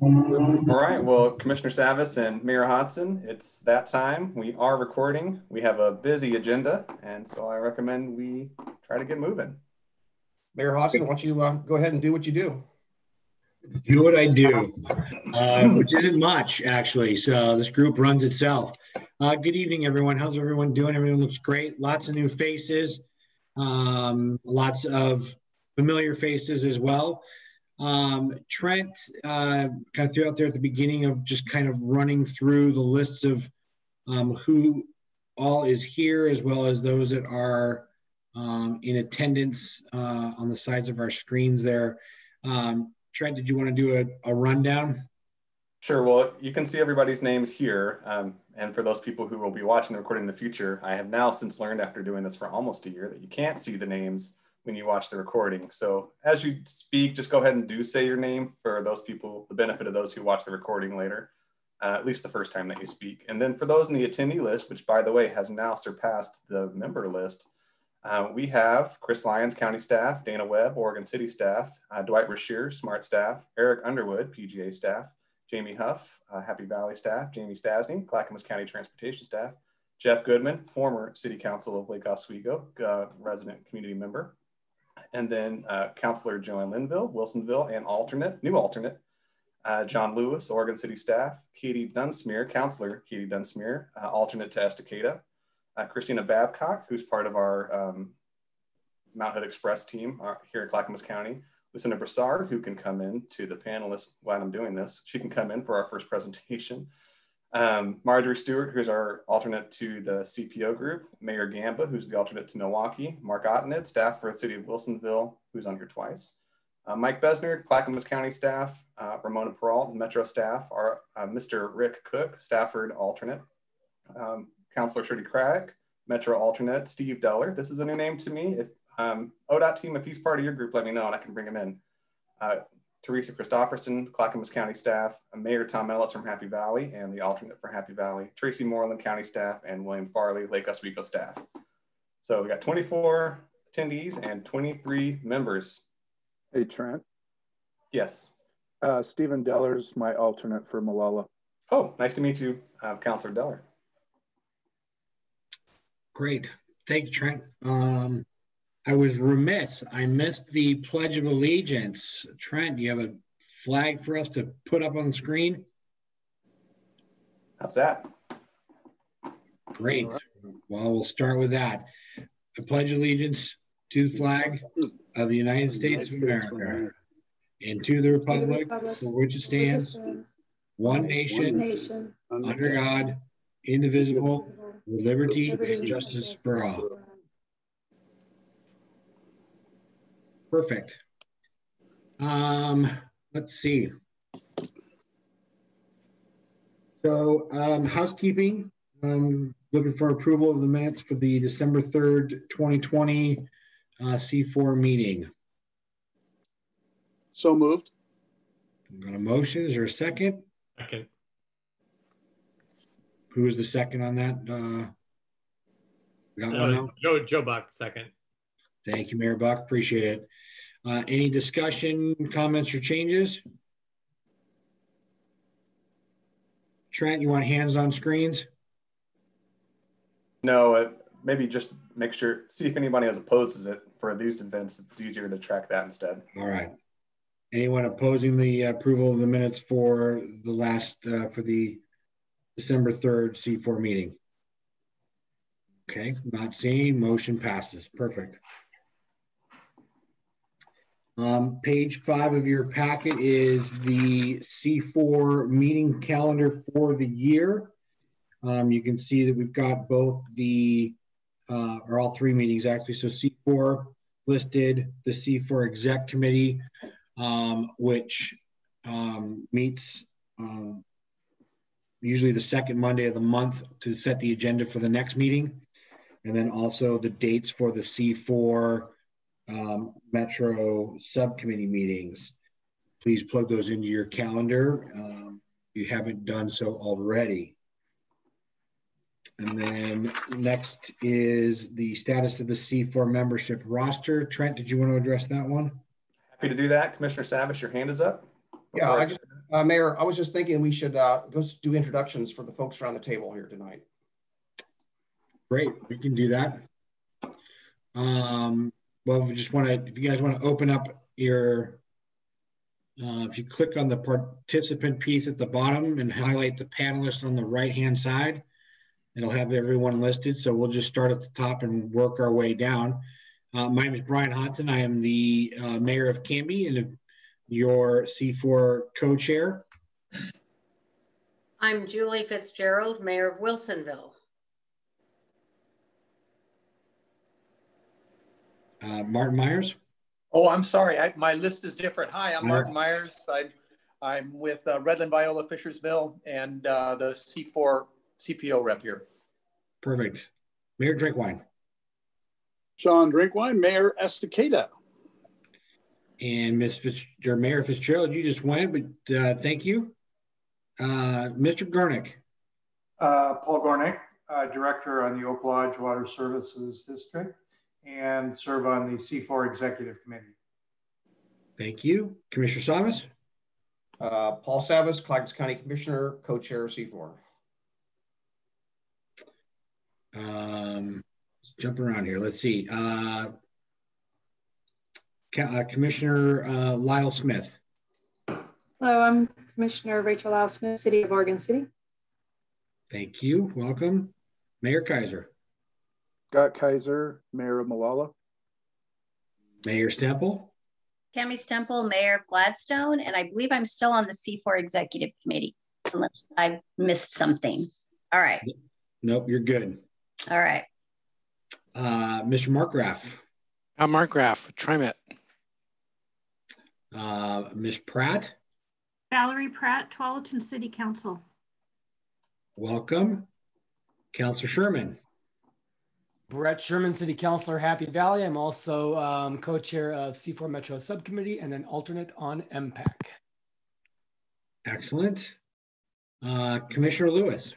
All right, well, Commissioner Savas and Mayor Hodson, it's that time. We are recording. We have a busy agenda, and so I recommend we try to get moving. Mayor Hodson, why don't you go ahead and do what you do? Do what I do, which isn't much, actually. So this group runs itself. Good evening, everyone. How's everyone doing? Everyone looks great. Lots of new faces, lots of familiar faces as well. Trent kind of threw out there at the beginning of just kind of running through the lists of who all is here, as well as those that are in attendance on the sides of our screens there. Trent, did you want to do a rundown? Sure. Well, you can see everybody's names here. And for those people who will be watching the recording in the future, I have now since learned after doing this for almost a year that you can't see the names when you watch the recording. So as you speak, just go ahead and do say your name for those people, the benefit of those who watch the recording later, at least the first time that you speak. And then for those in the attendee list, which by the way, has now surpassed the member list, we have Chris Lyons, County staff, Dana Webb, Oregon City staff, Dwight Rashear, Smart staff, Eric Underwood, PGA staff, Jamie Huff, Happy Valley staff, Jamie Stasny, Clackamas County Transportation staff, Jeff Goodman, former City Council of Lake Oswego, resident community member, and then Councilor Joanne Linville, Wilsonville, and new alternate, John Lewis, Oregon City staff, Katie Dunsmuir, Councilor Katie Dunsmuir, alternate to Estacada, Christina Babcock, who's part of our Mount Hood Express team here at Clackamas County, Lucinda Broussard, who can come in to the panelists while I'm doing this. She can come in for our first presentation. Marjorie Stewart, who's our alternate to the CPO group, Mayor Gamba, who's the alternate to Milwaukee, Mark Ottened, staff for the city of Wilsonville, who's on here twice, Mike Besner, Clackamas County staff, Ramona Peralt, Metro staff, our Mr. Rick Cook, Stafford alternate, Councilor Shirley Craddock, Metro alternate, Steve Deller. This is a new name to me. If ODOT team, if he's part of your group, let me know and I can bring him in. Teresa Christopherson, Clackamas County staff, Mayor Tom Ellis from Happy Valley, and the alternate for Happy Valley, Tracy Moreland County staff, and William Farley, Lake Oswego staff. So we got 24 attendees and 23 members. Hey, Trent. Yes. Stephen Deller's my alternate for Malala. Oh, nice to meet you, Councilor Deller. Great. Thank you, Trent. I was remiss. I missed the Pledge of Allegiance. Trent, do you have a flag for us to put up on the screen? How's that? Great. Well, we'll start with that. I pledge allegiance to the flag of the United States of America and to the republic for which it stands, one nation, under God, indivisible, with liberty and justice for all. Perfect. Let's see. So housekeeping, looking for approval of the minutes for the December 3rd, 2020 C4 meeting. So moved. Got a motion, is there a second? Second. Who was the second on that? Got one now? Joe Buck, second. Thank you, Mayor Buck. Appreciate it. Any discussion, comments, or changes? Trent, you want hands on screens? No, maybe just make sure, see if anybody else opposes it for these events. It's easier to track that instead. All right. Anyone opposing the approval of the minutes for the last, for the December 3rd C4 meeting? Okay, not seeing, motion passes. Perfect. Page 5 of your packet is the C4 meeting calendar for the year. You can see that we've got both the, or all three meetings actually. So C4 listed, the C4 exec committee, which meets usually the second Monday of the month to set the agenda for the next meeting. And then also the dates for the C4 Metro subcommittee meetings. Please plug those into your calendar if you haven't done so already. And then next is the status of the C4 membership roster. Trent, did you want to address that one? Happy to do that. Commissioner Savas, your hand is up. Yeah, Mayor, I was just thinking we should go do introductions for the folks around the table here tonight. Great, we can do that. Well, we just want to, if you guys want to open up your, if you click on the participant piece at the bottom and highlight the panelists on the right-hand side, it'll have everyone listed. So we'll just start at the top and work our way down. My name is Brian Hodson. I am the mayor of Canby and your C4 co-chair. I'm Julie Fitzgerald, mayor of Wilsonville. Martin Myers. Oh, I'm sorry. My list is different. Hi, I'm Martin Myers. I'm with Redland Viola Fishers Mill and the C4 CPO rep here. Perfect. Mayor Drinkwine. Sean Drinkwine, Mayor Estacada. And Mayor Fitzgerald, you just went, but thank you. Mr. Gornick. Paul Gornick, Director on the Oak Lodge Water Services District and serve on the C4 Executive Committee. Thank you. Commissioner Savas. Paul Savas, Clackamas County Commissioner, co-chair C4. Let's jump around here. Let's see. Commissioner Lyle Smith. Hello, I'm Commissioner Rachel Lyle Smith, City of Oregon City. Thank you. Welcome. Mayor Kaiser. Scott Kaiser, Mayor of Molalla. Mayor Stemple. Tammy Stemple, Mayor of Gladstone, and I believe I'm still on the C4 Executive Committee, unless I've missed something. All right. Nope, you're good. All right. Mr. Mark Graff. I'm Mark Graff, TriMet. Ms. Pratt. Valerie Pratt, Tualatin City Council. Welcome. Councilor Sherman. Brett Sherman, City Councilor, Happy Valley. I'm also co-chair of C4 Metro Subcommittee and an alternate on MPAC. Excellent. Commissioner Lewis.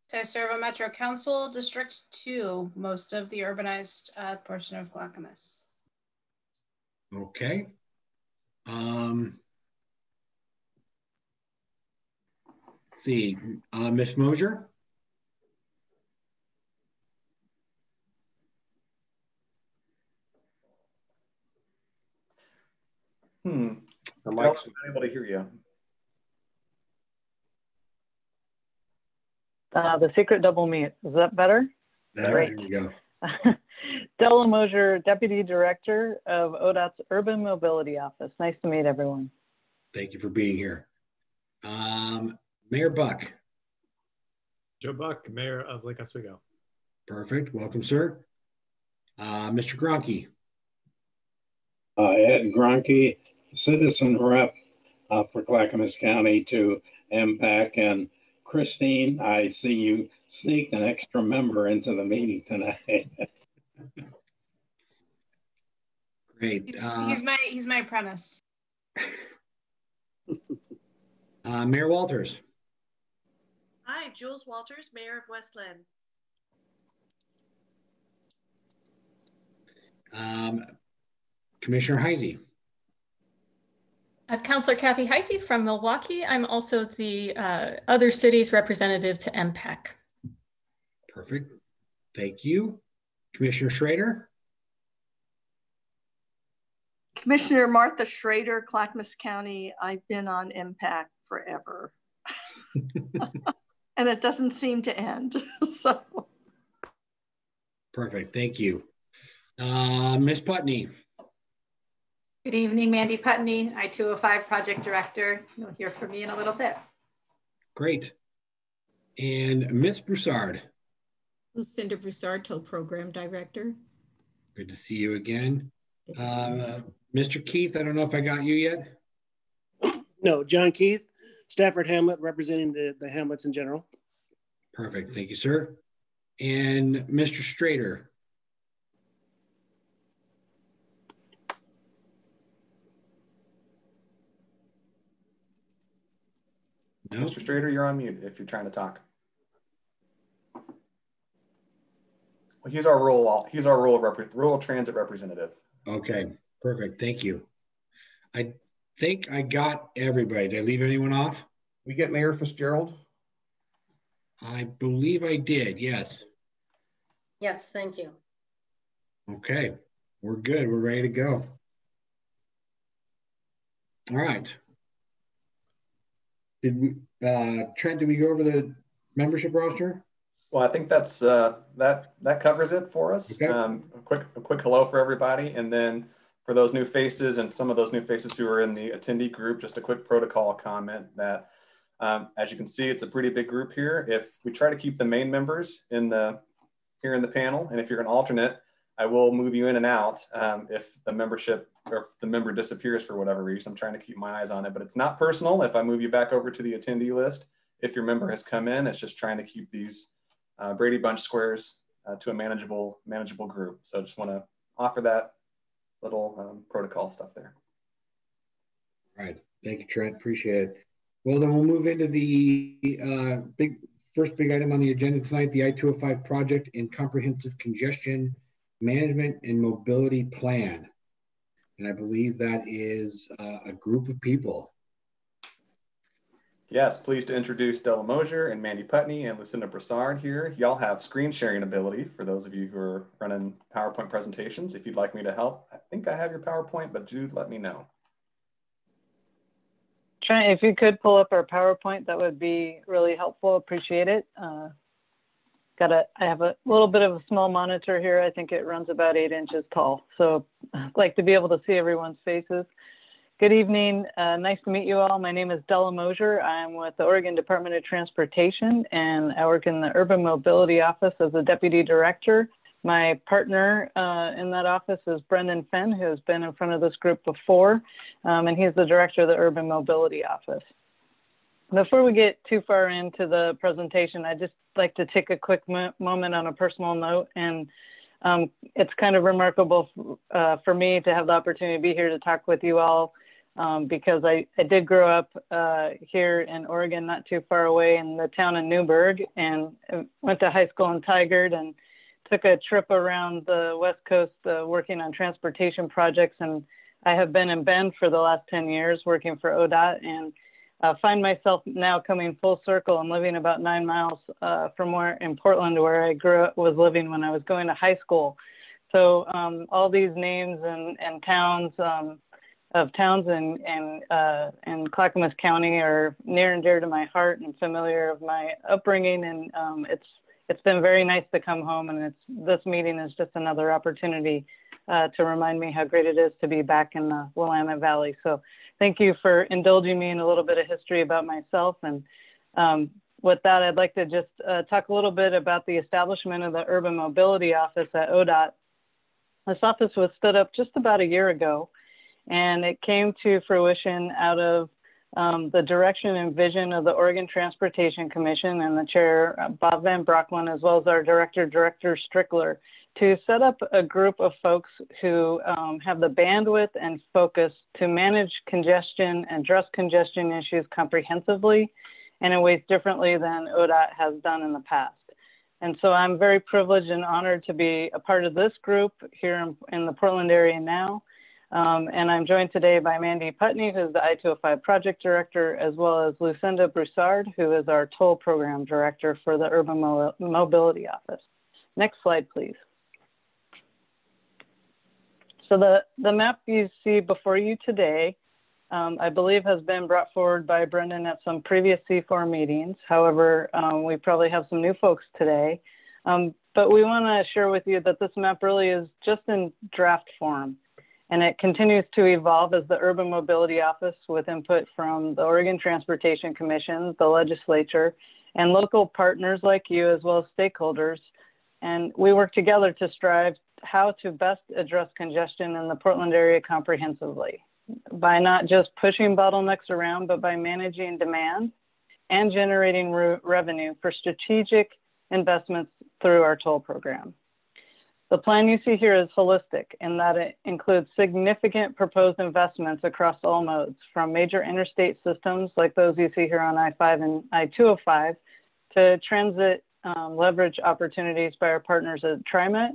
So I serve on Metro Council, District 2, most of the urbanized portion of Clackamas. Okay. Let's see, Ms. Mosier. The mic's not able to hear you. The secret double mute. Is that better? There you go. Della Mosier, Deputy Director of ODOT's Urban Mobility Office. Nice to meet everyone. Thank you for being here. Mayor Buck. Joe Buck, Mayor of Lake Oswego. Perfect. Welcome, sir. Mr. Gronke. Ed Gronke, citizen rep for Clackamas County to MPAC. And Christine, I see you sneaked an extra member into the meeting tonight. Great. He's my apprentice. Mayor Walters. Hi, Jules Walters, Mayor of Westland. Commissioner Heisey. Councilor Kathy Heisey from Milwaukee. I'm also the other cities representative to MPAC. Perfect. Thank you. Commissioner Schrader. Commissioner Martha Schrader, Clackamas County. I've been on MPAC forever. And it doesn't seem to end. So. Perfect. Thank you. Ms. Putney. Good evening, Mandy Putney, I-205 Project Director. You'll hear from me in a little bit. Great. And Ms. Broussard. Lucinda Broussard, Tow Program Director. Good to see you again. Mr. Keith, I don't know if I got you yet. No, John Keith, Stafford Hamlet, representing the hamlets in general. Perfect. Thank you, sir. And Mr. Strader. No? Mr. Strader, you're on mute if you're trying to talk. Well, he's our rural transit representative. Okay, perfect. Thank you. I think I got everybody. Did I leave anyone off? We get Mayor Fitzgerald? I believe I did, yes. Yes, thank you. Okay, we're good. We're ready to go. All right. Did we, Trent, did we go over the membership roster? Well, I think that's that covers it for us. Okay. A quick hello for everybody, and then for those new faces and some of those new faces who are in the attendee group, just a quick protocol comment that as you can see, it's a pretty big group here. If we try to keep the main members here in the panel, and if you're an alternate, I will move you in and out if the membership or if the member disappears for whatever reason. I'm trying to keep my eyes on it, but it's not personal if I move you back over to the attendee list. If your member has come in, it's just trying to keep these Brady Bunch squares to a manageable group. So I just want to offer that little protocol stuff there. All right, thank you, Trent, appreciate it. Well, then we'll move into the first big item on the agenda tonight, the I-205 project and comprehensive congestion management and mobility plan. And I believe that is a group of people. Yes, pleased to introduce Della Mosier and Mandy Putney and Lucinda Broussard here. Y'all have screen sharing ability for those of you who are running PowerPoint presentations. If you'd like me to help, I think I have your PowerPoint, but Jude, let me know. Trent, if you could pull up our PowerPoint, that would be really helpful. Appreciate it. I have a little bit of a small monitor here. I think it runs about 8 inches tall. So I'd like to be able to see everyone's faces. Good evening. Nice to meet you all. My name is Della Mosier. I'm with the Oregon Department of Transportation, and I work in the Urban Mobility Office as a Deputy Director. My partner in that office is Brendan Fenn, who has been in front of this group before, and he's the Director of the Urban Mobility Office. Before we get too far into the presentation, I'd just like to take a quick moment on a personal note, and it's kind of remarkable for me to have the opportunity to be here to talk with you all. Because I did grow up here in Oregon, not too far away in the town of Newburgh, and went to high school in Tigard and took a trip around the West Coast working on transportation projects. And I have been in Bend for the last 10 years working for ODOT, and find myself now coming full circle and living about 9 miles from in Portland, where I was living when I was going to high school. So all these names and towns in Clackamas County are near and dear to my heart and familiar of my upbringing, and it's been very nice to come home, and this meeting is just another opportunity to remind me how great it is to be back in the Willamette Valley. So thank you for indulging me in a little bit of history about myself, and with that, I'd like to just talk a little bit about the establishment of the Urban Mobility Office at ODOT. This office was stood up just about a year ago, and it came to fruition out of the direction and vision of the Oregon Transportation Commission and the chair, Bob Van Brocklin, as well as our director Strickler, to set up a group of folks who have the bandwidth and focus to manage congestion and address congestion issues comprehensively and in ways differently than ODOT has done in the past. And so I'm very privileged and honored to be a part of this group here in the Portland area now. And I'm joined today by Mandy Putney, who's the I-205 Project Director, as well as Lucinda Broussard, who is our Toll Program Director for the Urban Mobility Office. Next slide, please. So the map you see before you today, I believe has been brought forward by Brendan at some previous C4 meetings. However, we probably have some new folks today. But we want to share with you that this map really is just in draft form. And it continues to evolve as the Urban Mobility Office, with input from the Oregon Transportation Commission, the legislature, and local partners like you, as well as stakeholders. And we work together to strive how to best address congestion in the Portland area comprehensively, by not just pushing bottlenecks around, but by managing demand and generating revenue for strategic investments through our toll program. The plan you see here is holistic in that it includes significant proposed investments across all modes, from major interstate systems like those you see here on I-5 and I-205 to transit leverage opportunities by our partners at TriMet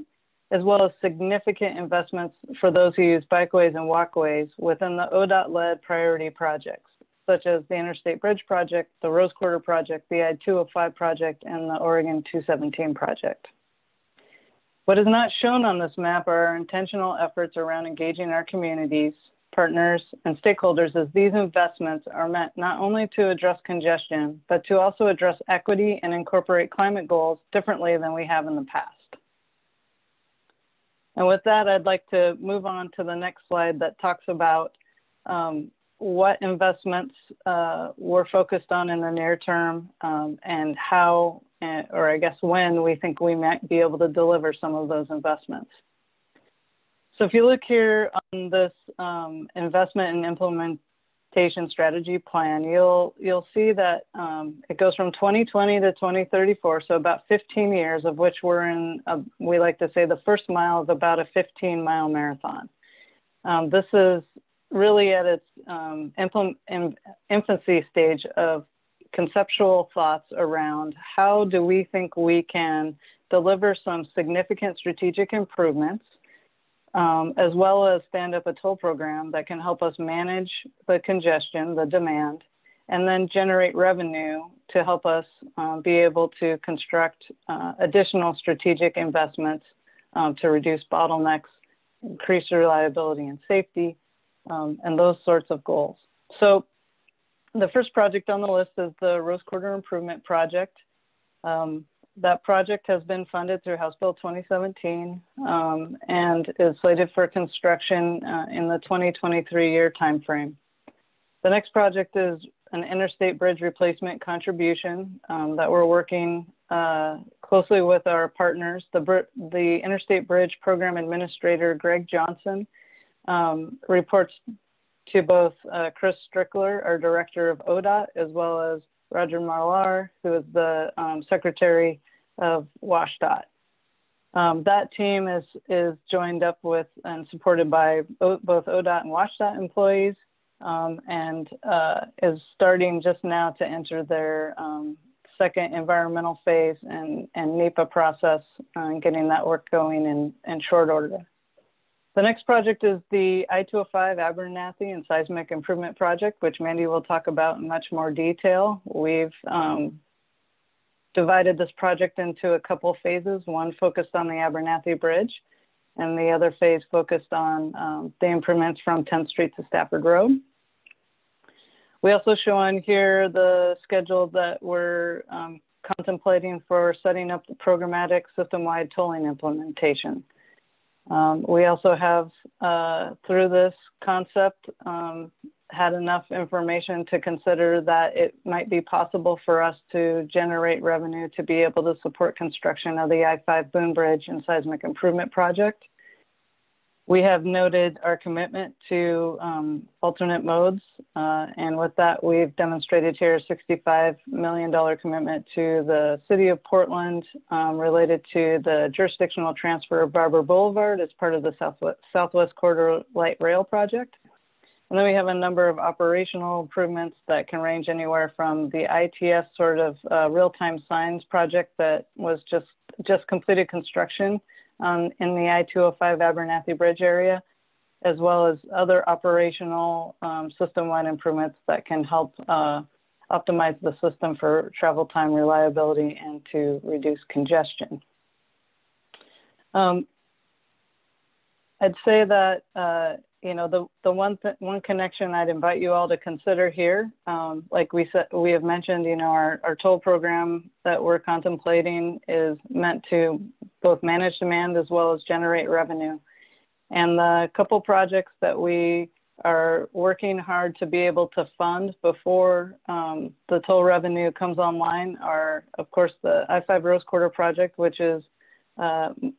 as well as significant investments for those who use bikeways and walkways within the ODOT-led priority projects, such as the Interstate Bridge Project, the Rose Quarter Project, the I-205 Project, and the Oregon 217 Project. What is not shown on this map are our intentional efforts around engaging our communities, partners, and stakeholders, as these investments are meant not only to address congestion, but to also address equity and incorporate climate goals differently than we have in the past. And with that, I'd like to move on to the next slide that talks about what investments we're focused on in the near term, and how, or I guess when we think we might be able to deliver some of those investments. So if you look here on this investment and implementation strategy plan, you'll see that it goes from 2020 to 2034, so about 15 years, of which we're in, we like to say the first mile of about a 15-mile marathon. This is really at its infancy stage of conceptual thoughts around how do we think we can deliver some significant strategic improvements, as well as stand up a toll program that can help us manage the congestion, the demand, and then generate revenue to help us be able to construct additional strategic investments to reduce bottlenecks, increase reliability and safety, and those sorts of goals. So the first project on the list is the Rose Quarter Improvement Project. That project has been funded through House Bill 2017 and is slated for construction in the 2023 year timeframe. The next project is an interstate bridge replacement contribution that we're working closely with our partners. The Interstate Bridge Program Administrator, Greg Johnson, reports to both Chris Strickler, our Director of ODOT, as well as Roger Marlar, who is the Secretary of WashDOT. That team is joined up with and supported by both ODOT and WashDOT employees, and is starting just now to enter their second environmental phase and NEPA process, getting that work going in short order. The next project is the I-205 Abernathy and Seismic Improvement Project, which Mandy will talk about in much more detail. We've divided this project into a couple phases, one focused on the Abernathy Bridge, and the other phase focused on the improvements from 10th Street to Stafford Road. We also show on here the schedule that we're contemplating for setting up the programmatic system-wide tolling implementation. We also have, through this concept, had enough information to consider that it might be possible for us to generate revenue to be able to support construction of the I-5 Boone Bridge and Seismic Improvement Project. We have noted our commitment to alternate modes, and with that, we've demonstrated here a $65 million commitment to the City of Portland related to the jurisdictional transfer of Barber Boulevard as part of the Southwest Corridor Light Rail Project. And then we have a number of operational improvements that can range anywhere from the ITS sort of real-time signs project that was just completed construction in the I-205 Abernathy Bridge area, as well as other operational system-wide improvements that can help optimize the system for travel time reliability and to reduce congestion. I'd say that you know, the one connection I'd invite you all to consider here, like we have mentioned, you know, our toll program that we're contemplating is meant to both manage demand as well as generate revenue. And the couple projects that we are working hard to be able to fund before the toll revenue comes online are, of course, the I-5 Rose Quarter project, which is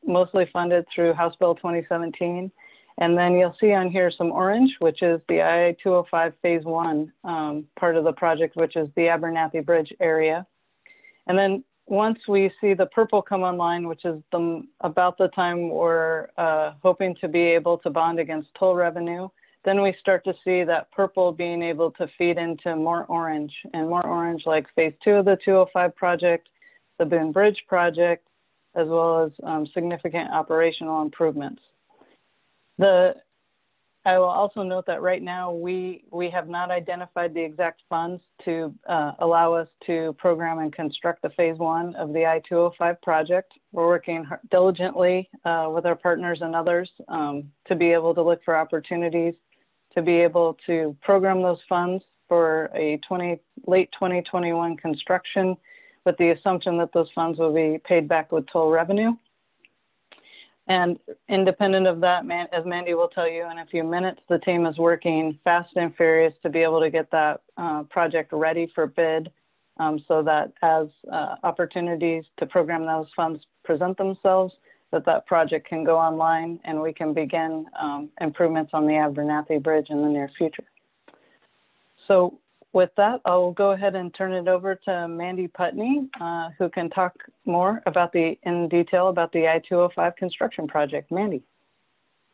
mostly funded through House Bill 2017. And then you'll see on here some orange, which is the I-205 Phase 1 part of the project, which is the Abernathy Bridge area. And then once we see the purple come online, which is about the time we're hoping to be able to bond against toll revenue, then we start to see that purple being able to feed into more orange, and more orange like Phase 2 of the 205 project, the Boone Bridge project, as well as significant operational improvements. I will also note that right now we have not identified the exact funds to allow us to program and construct the phase 1 of the I-205 project. We're working diligently with our partners and others to be able to look for opportunities to be able to program those funds for a late 2021 construction, with the assumption that those funds will be paid back with toll revenue. And independent of that, as Mandy will tell you in a few minutes, the team is working fast and furious to be able to get that project ready for bid, so that as opportunities to program those funds present themselves, that project can go online and we can begin improvements on the Abernathy Bridge in the near future. So with that, I'll go ahead and turn it over to Mandy Putney, who can talk more about in detail about the I-205 construction project. Mandy.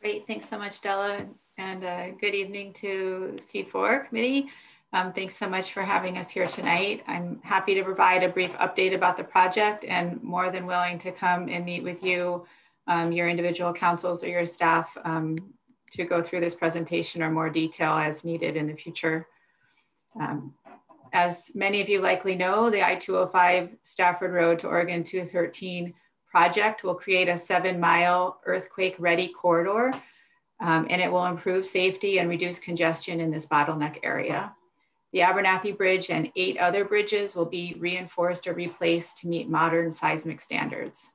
Great, thanks so much, Della, and good evening to C4 committee. Thanks so much for having us here tonight. I'm happy to provide a brief update about the project and more than willing to come and meet with you, your individual councils or your staff to go through this presentation or more detail as needed in the future. As many of you likely know, the I-205 Stafford Road to Oregon 213 project will create a 7-mile earthquake-ready corridor, and it will improve safety and reduce congestion in this bottleneck area. The Abernathy Bridge and 8 other bridges will be reinforced or replaced to meet modern seismic standards.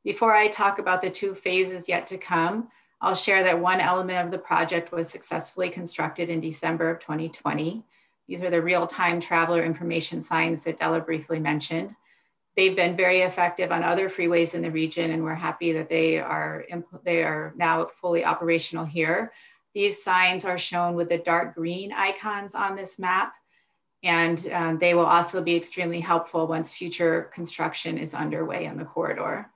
Before I talk about the 2 phases yet to come, I'll share that one element of the project was successfully constructed in December of 2020. These are the real-time traveler information signs that Della briefly mentioned. They've been very effective on other freeways in the region, and we're happy that they are now fully operational here. These signs are shown with the dark green icons on this map, and they will also be extremely helpful once future construction is underway on the corridor.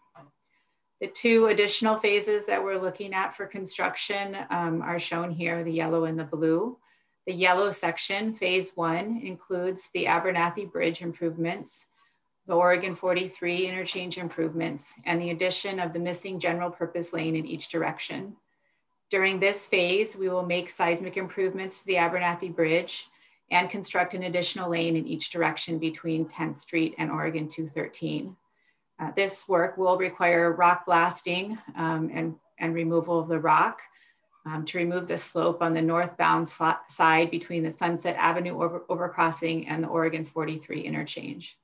The 2 additional phases that we're looking at for construction are shown here, the yellow and the blue. The yellow section, phase 1, includes the Abernathy Bridge improvements, the Oregon 43 interchange improvements, and the addition of the missing general purpose lane in each direction. During this phase, we will make seismic improvements to the Abernathy Bridge and construct an additional lane in each direction between 10th Street and Oregon 213. This work will require rock blasting and removal of the rock to remove the slope on the northbound side between the Sunset Avenue overcrossing and the Oregon 43 interchange.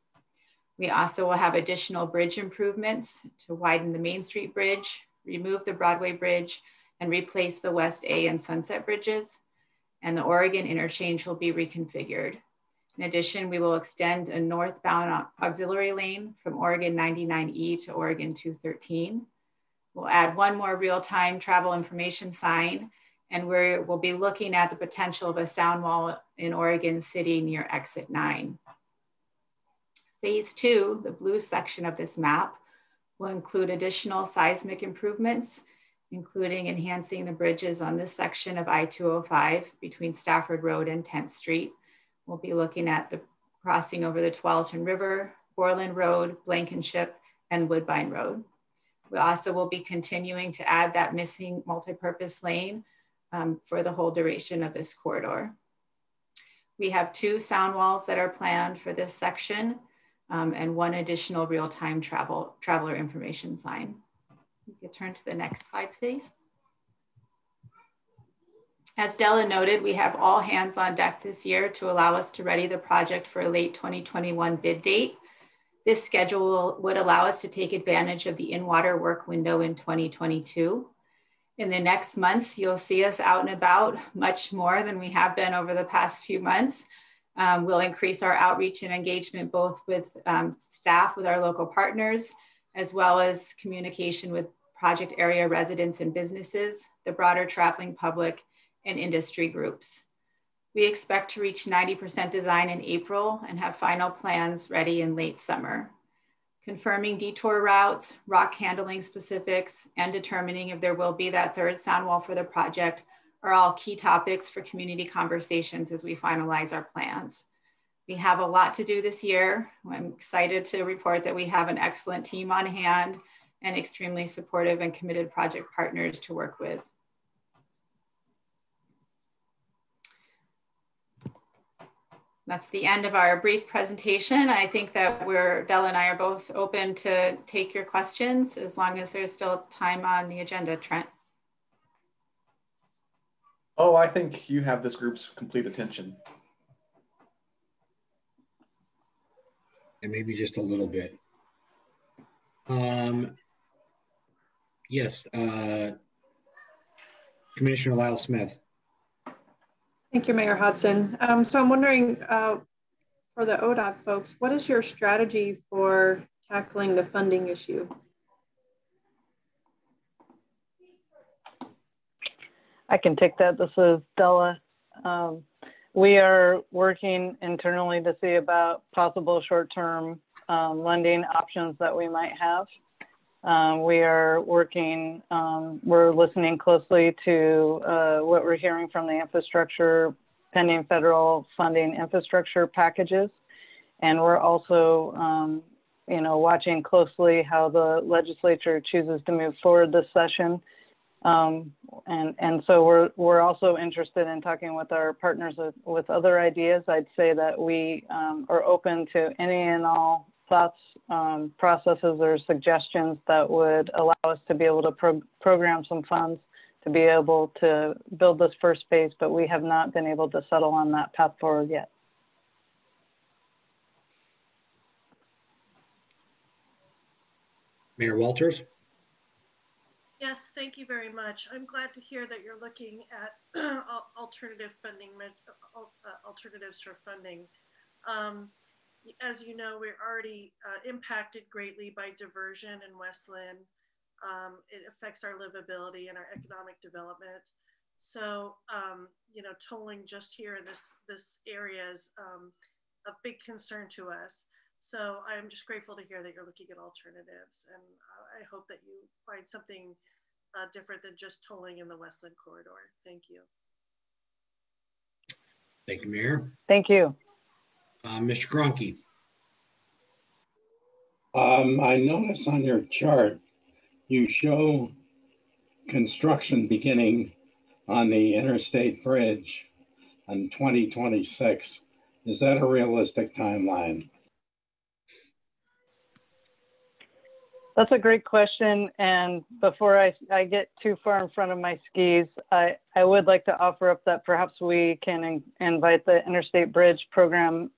We also will have additional bridge improvements to widen the Main Street Bridge, remove the Broadway Bridge, and replace the West A and Sunset Bridges, and the Oregon interchange will be reconfigured. In addition, we will extend a northbound auxiliary lane from Oregon 99E to Oregon 213. We'll add one more real-time travel information sign, and we'll be looking at the potential of a sound wall in Oregon City near exit 9. Phase 2, the blue section of this map, will include additional seismic improvements, including enhancing the bridges on this section of I-205 between Stafford Road and 10th Street. We'll be looking at the crossing over the Tualatin River, Borland Road, Blankenship, and Woodbine Road. We also will be continuing to add that missing multipurpose lane for the whole duration of this corridor. We have 2 sound walls that are planned for this section and 1 additional real-time traveler information sign. You can turn to the next slide, please. As Della noted, we have all hands on deck this year to allow us to ready the project for a late 2021 bid date. This schedule would allow us to take advantage of the in-water work window in 2022. In the next months, you'll see us out and about much more than we have been over the past few months. We'll increase our outreach and engagement both with staff, with our local partners, as well as communication with project area residents and businesses, the broader traveling public, and industry groups. We expect to reach 90% design in April and have final plans ready in late summer. Confirming detour routes, rock handling specifics, and determining if there will be that 3rd sound wall for the project are all key topics for community conversations as we finalize our plans. We have a lot to do this year. I'm excited to report that we have an excellent team on hand and extremely supportive and committed project partners to work with. That's the end of our brief presentation. I think that Della and I are both open to take your questions as long as there's still time on the agenda, Trent. Oh, I think you have this group's complete attention. And maybe just a little bit. Yes, Commissioner Lyle Smith. Thank you, Mayor Hudson. So I'm wondering, for the ODOT folks, what is your strategy for tackling the funding issue? I can take that. This is Della. We are working internally to see about possible short-term lending options that we might have. We are working, we're listening closely to what we're hearing from the infrastructure, pending federal funding infrastructure packages. And we're also, watching closely how the legislature chooses to move forward this session. And so we're also interested in talking with our partners with other ideas. I'd say that we are open to any and all thoughts, processes, or suggestions that would allow us to be able to program some funds to be able to build this first phase, but we have not been able to settle on that path forward yet. Mayor Walters. Yes, thank you very much. I'm glad to hear that you're looking at alternative funding, alternatives for funding. As you know, we're already impacted greatly by diversion in Westland. It affects our livability and our economic development. So, tolling just here in this area is of big concern to us. So I'm just grateful to hear that you're looking at alternatives, and I hope that you find something different than just tolling in the Westland corridor. Thank you. Thank you, Mayor. Thank you. Mr. Cronky. I notice on your chart, you show construction beginning on the Interstate Bridge in 2026. Is that a realistic timeline? That's a great question. And before I get too far in front of my skis, I would like to offer up that perhaps we can invite the Interstate Bridge Program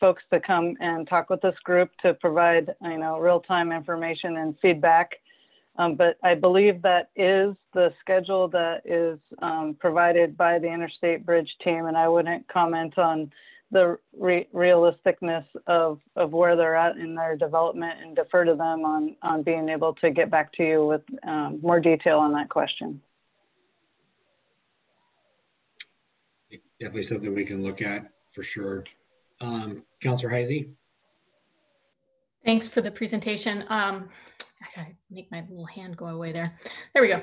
folks to come and talk with this group to provide, real-time information and feedback. But I believe that is the schedule that is provided by the Interstate Bridge team, and I wouldn't comment on the realisticness of where they're at in their development and defer to them on being able to get back to you with more detail on that question. Definitely something we can look at for sure. Councilor Heisey. Thanks for the presentation. I gotta make my little hand go away there. There we go.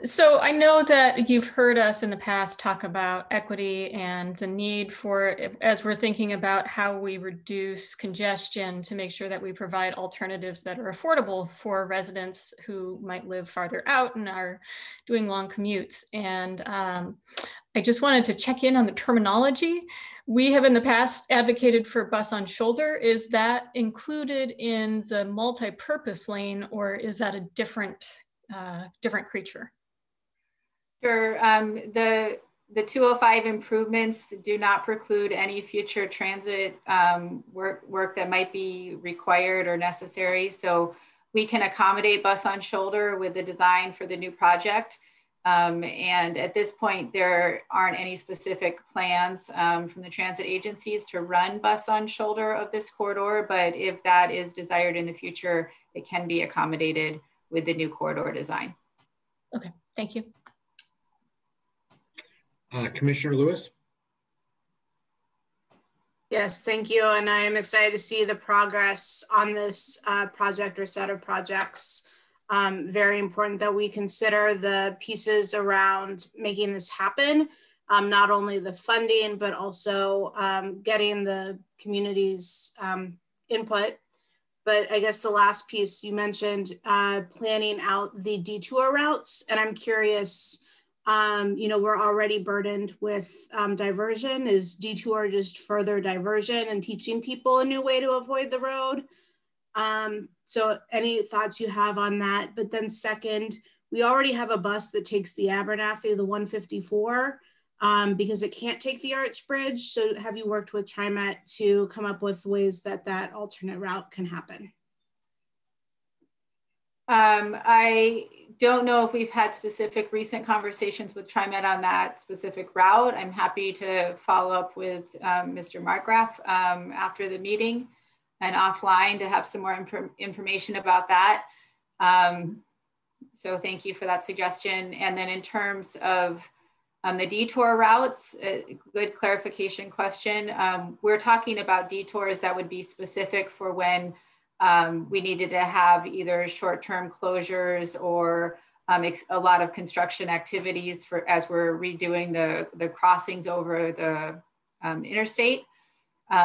So I know that you've heard us in the past talk about equity and the need for, as we're thinking about how we reduce congestion, to make sure that we provide alternatives that are affordable for residents who might live farther out and are doing long commutes. And I just wanted to check in on the terminology. We have in the past advocated for bus on shoulder. Is that included in the multi-purpose lane, or is that a different creature? Sure. The 205 improvements do not preclude any future transit work that might be required or necessary. So we can accommodate bus on shoulder with the design for the new project. And at this point, there aren't any specific plans from the transit agencies to run bus on shoulder of this corridor, but if that is desired in the future, it can be accommodated with the new corridor design. Okay, thank you. Commissioner Lewis. Yes, thank you. And I am excited to see the progress on this project or set of projects. Very important that we consider the pieces around making this happen, not only the funding, but also getting the community's input But I guess the last piece you mentioned, planning out the detour routes. And I'm curious, you know, we're already burdened with diversion. Is detour just further diversion and teaching people a new way to avoid the road? So any thoughts you have on that? But then second, we already have a bus that takes the Abernathy, the 154, because it can't take the Arch Bridge. So have you worked with TriMet to come up with ways that that alternate route can happen? I don't know if we've had specific recent conversations with TriMet on that specific route. I'm happy to follow up with Mr. Markgraf after the meeting and offline to have some more information about that. So thank you for that suggestion. And then in terms of the detour routes, good clarification question. We're talking about detours that would be specific for when we needed to have either short-term closures or a lot of construction activities for as we're redoing the crossings over the interstate.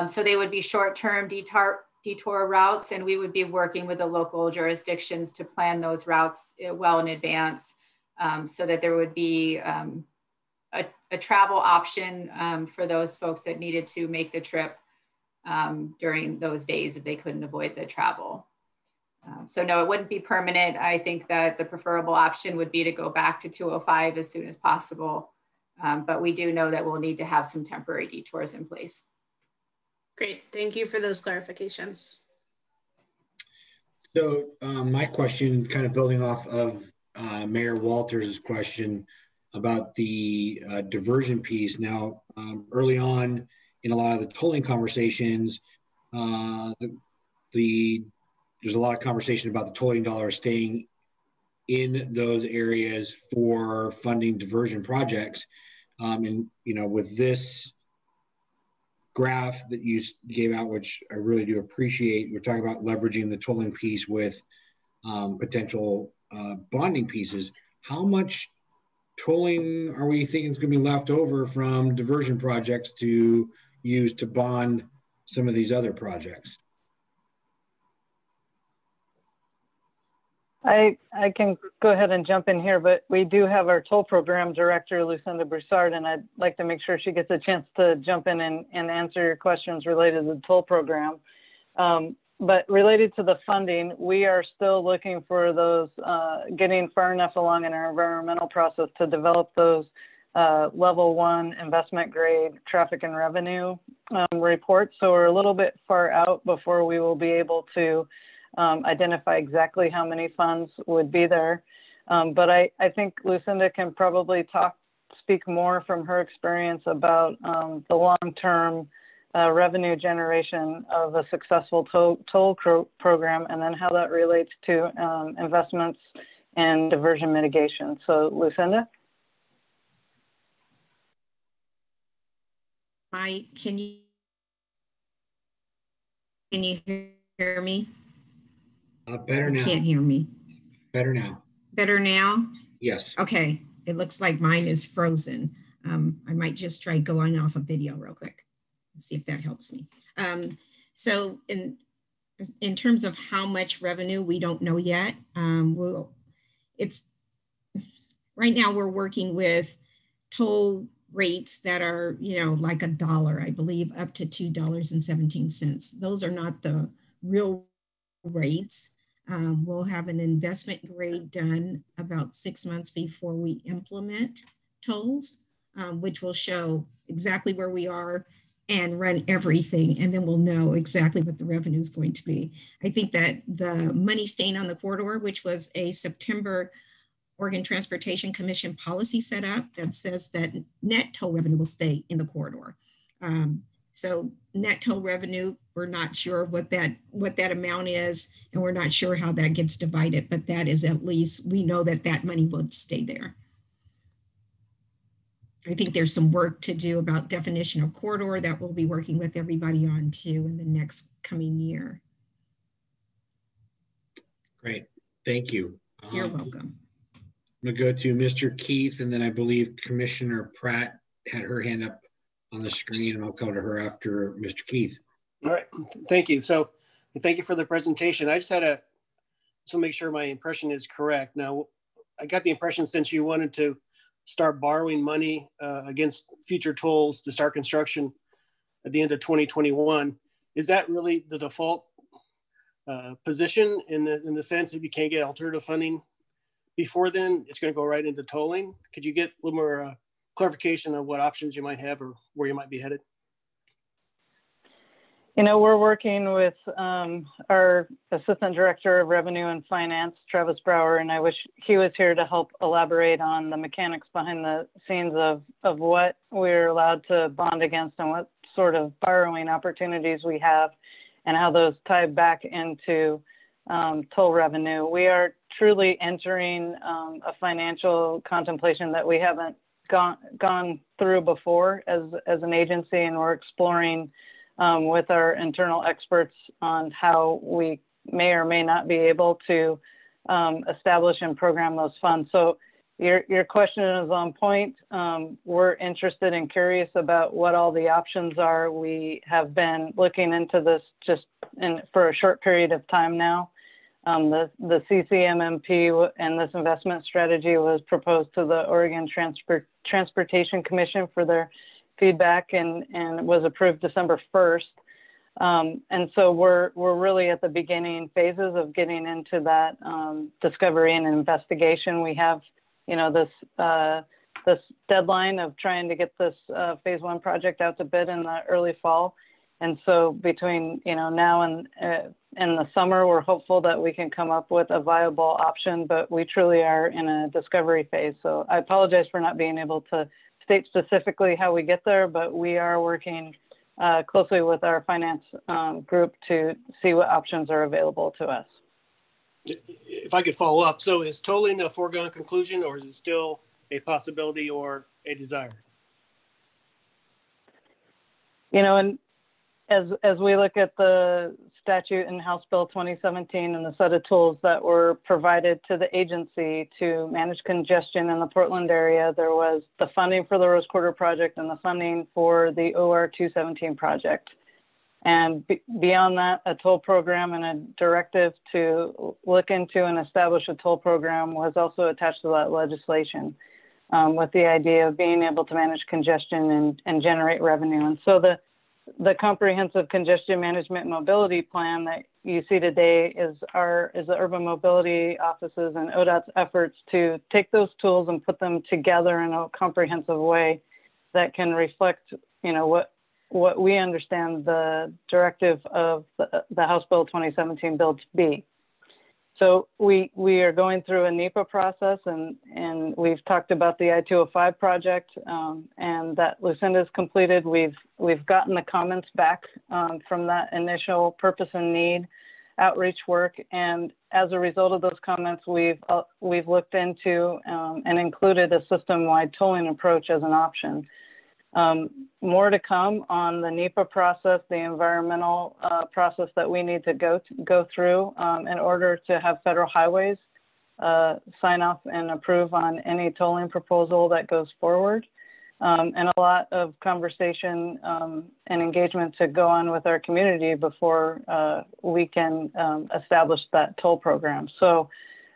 So they would be short-term detour routes, and we would be working with the local jurisdictions to plan those routes well in advance so that there would be a travel option for those folks that needed to make the trip during those days if they couldn't avoid the travel. So no, it wouldn't be permanent. I think that the preferable option would be to go back to 205 as soon as possible. But we do know that we'll need to have some temporary detours in place. Great, thank you for those clarifications. So my question, kind of building off of Mayor Walters' question about the diversion piece. Now, early on in a lot of the tolling conversations, there's a lot of conversation about the tolling dollars staying in those areas for funding diversion projects. And, you know, with this graph that you gave out, which I really do appreciate, we're talking about leveraging the tolling piece with potential bonding pieces. How much tolling are we thinking is going to be left over from diversion projects to use to bond some of these other projects? I can go ahead and jump in here, but we do have our toll program director, Lucinda Broussard, and I'd like to make sure she gets a chance to jump in and answer your questions related to the toll program. But related to the funding, we are still looking for those, getting far enough along in our environmental process to develop those level 1 investment grade traffic and revenue reports. So we're a little bit far out before we will be able to identify exactly how many funds would be there. But I think Lucinda can probably speak more from her experience about the long-term revenue generation of a successful toll program, and then how that relates to investments and diversion mitigation. So Lucinda? Can you hear me? Better now. Can't hear me. Better now. Better now? Yes. Okay. It looks like mine is frozen. I might just try going off a video real quick and see if that helps me. So in terms of how much revenue, we don't know yet. Right now we're working with toll rates that are, like $1, I believe, up to $2.17. Those are not the real rates. We'll have an investment grade done about 6 months before we implement tolls, which will show exactly where we are and run everything. And then we'll know exactly what the revenue is going to be. I think that the money staying on the corridor, which was a September Oregon Transportation Commission policy set up that says that net toll revenue will stay in the corridor. So net toll revenue, we're not sure what that amount is, and we're not sure how that gets divided, but that is, at least we know that that money will stay there. I think there's some work to do about definition of corridor that we'll be working with everybody on too in the next coming year. Great, thank you. You're welcome. I'm gonna go to Mr. Keith, and then I believe Commissioner Pratt had her hand up on the screen, and I'll go to her after Mr. Keith. All right, thank you. So And thank you for the presentation. I just had to make sure my impression is correct. Now, I got the impression since you wanted to start borrowing money against future tolls to start construction at the end of 2021, is that really the default position in the sense if you can't get alternative funding before then, it's going to go right into tolling? Could you get a little more clarification on what options you might have or where you might be headed? You know, we're working with our Assistant Director of Revenue and Finance, Travis Brower, and I wish he was here to help elaborate on the mechanics behind the scenes of what we're allowed to bond against and what sort of borrowing opportunities we have and how those tie back into toll revenue. We are truly entering a financial contemplation that we haven't gone through before as an agency, and we're exploring with our internal experts on how we may or may not be able to establish and program those funds. So your question is on point. We're interested and curious about what all the options are. We have been looking into this for a short period of time now. The CCMMP and this investment strategy was proposed to the Oregon Transportation Commission for their feedback and was approved December 1st. And so we're really at the beginning phases of getting into that discovery and investigation. We have, you know, this deadline of trying to get this phase 1 project out to bid in the early fall. And so between, you know, now and in the summer, we're hopeful that we can come up with a viable option, but we truly are in a discovery phase. So I apologize for not being able to state specifically how we get there, but we are working closely with our finance group to see what options are available to us. If I could follow up, so is tolling a foregone conclusion, or is it still a possibility or a desire? You know, and as we look at the statute in House Bill 2017 and the set of tools that were provided to the agency to manage congestion in the Portland area, there was the funding for the Rose Quarter project and the funding for the OR 217 project. And beyond that, a toll program and a directive to look into and establish a toll program was also attached to that legislation with the idea of being able to manage congestion and generate revenue. And so the comprehensive congestion management and mobility plan that you see today is the urban mobility offices and ODOT's efforts to take those tools and put them together in a comprehensive way that can reflect, you know, what we understand the directive of the House Bill 2017 bill to be. So we are going through a NEPA process, and we've talked about the I-205 project, and that Lucinda's completed. We've gotten the comments back from that initial purpose and need outreach work, and as a result of those comments, we've looked into and included a system-wide tolling approach as an option. More to come on the NEPA process, the environmental process that we need to go through in order to have federal highways sign off and approve on any tolling proposal that goes forward. And a lot of conversation and engagement to go on with our community before we can establish that toll program. So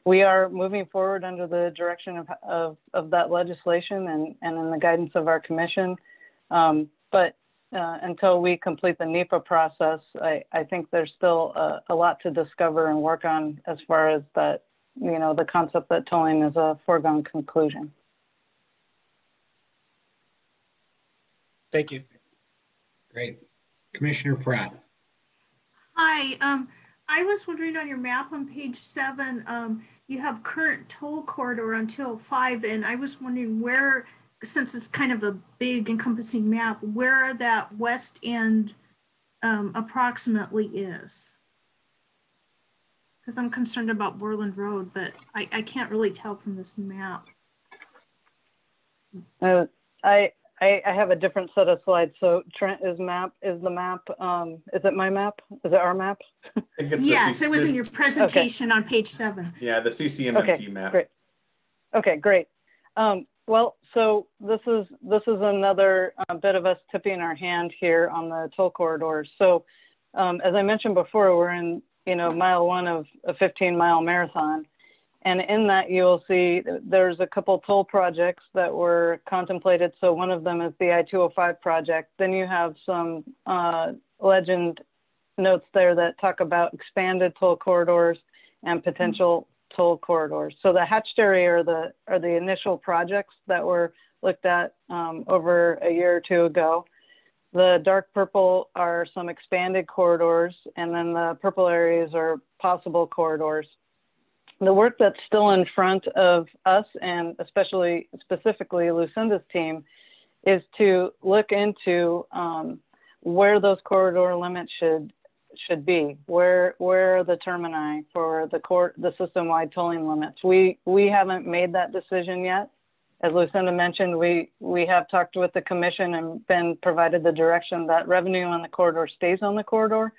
we are moving forward under the direction of that legislation and in the guidance of our commission. But until we complete the NEPA process, I think there's still a lot to discover and work on as far as that, you know, the concept that tolling is a foregone conclusion. Thank you. Great. Commissioner Pratt. Hi, I was wondering on your map on page 7, you have current toll corridor until 5, and I was wondering where, since it's kind of a big encompassing map, where that west end approximately is. Because I'm concerned about Borland Road, but I can't really tell from this map. I have a different set of slides. So Trent, is the map, is it my map? Is it our map? Yes, it was in your presentation on page 7. Yeah, the CCMMP map. Great. Okay, great. Well, so this is another bit of us tipping our hand here on the toll corridors. So as I mentioned before, we're in, mile one of a 15-mile marathon. And in that, you'll see there's a couple toll projects that were contemplated. So one of them is the I-205 project. Then you have some legend notes there that talk about expanded toll corridors and potential toll corridors. So the hatched area are the initial projects that were looked at over a year or two ago. The dark purple are some expanded corridors, and then the purple areas are possible corridors. The work that's still in front of us, and specifically Lucinda's team, is to look into where those corridor limits should be. Where are the termini for the system-wide tolling limits? We haven't made that decision yet. As Lucinda mentioned, we have talked with the commission and been provided the direction that revenue on the corridor stays on the corridor.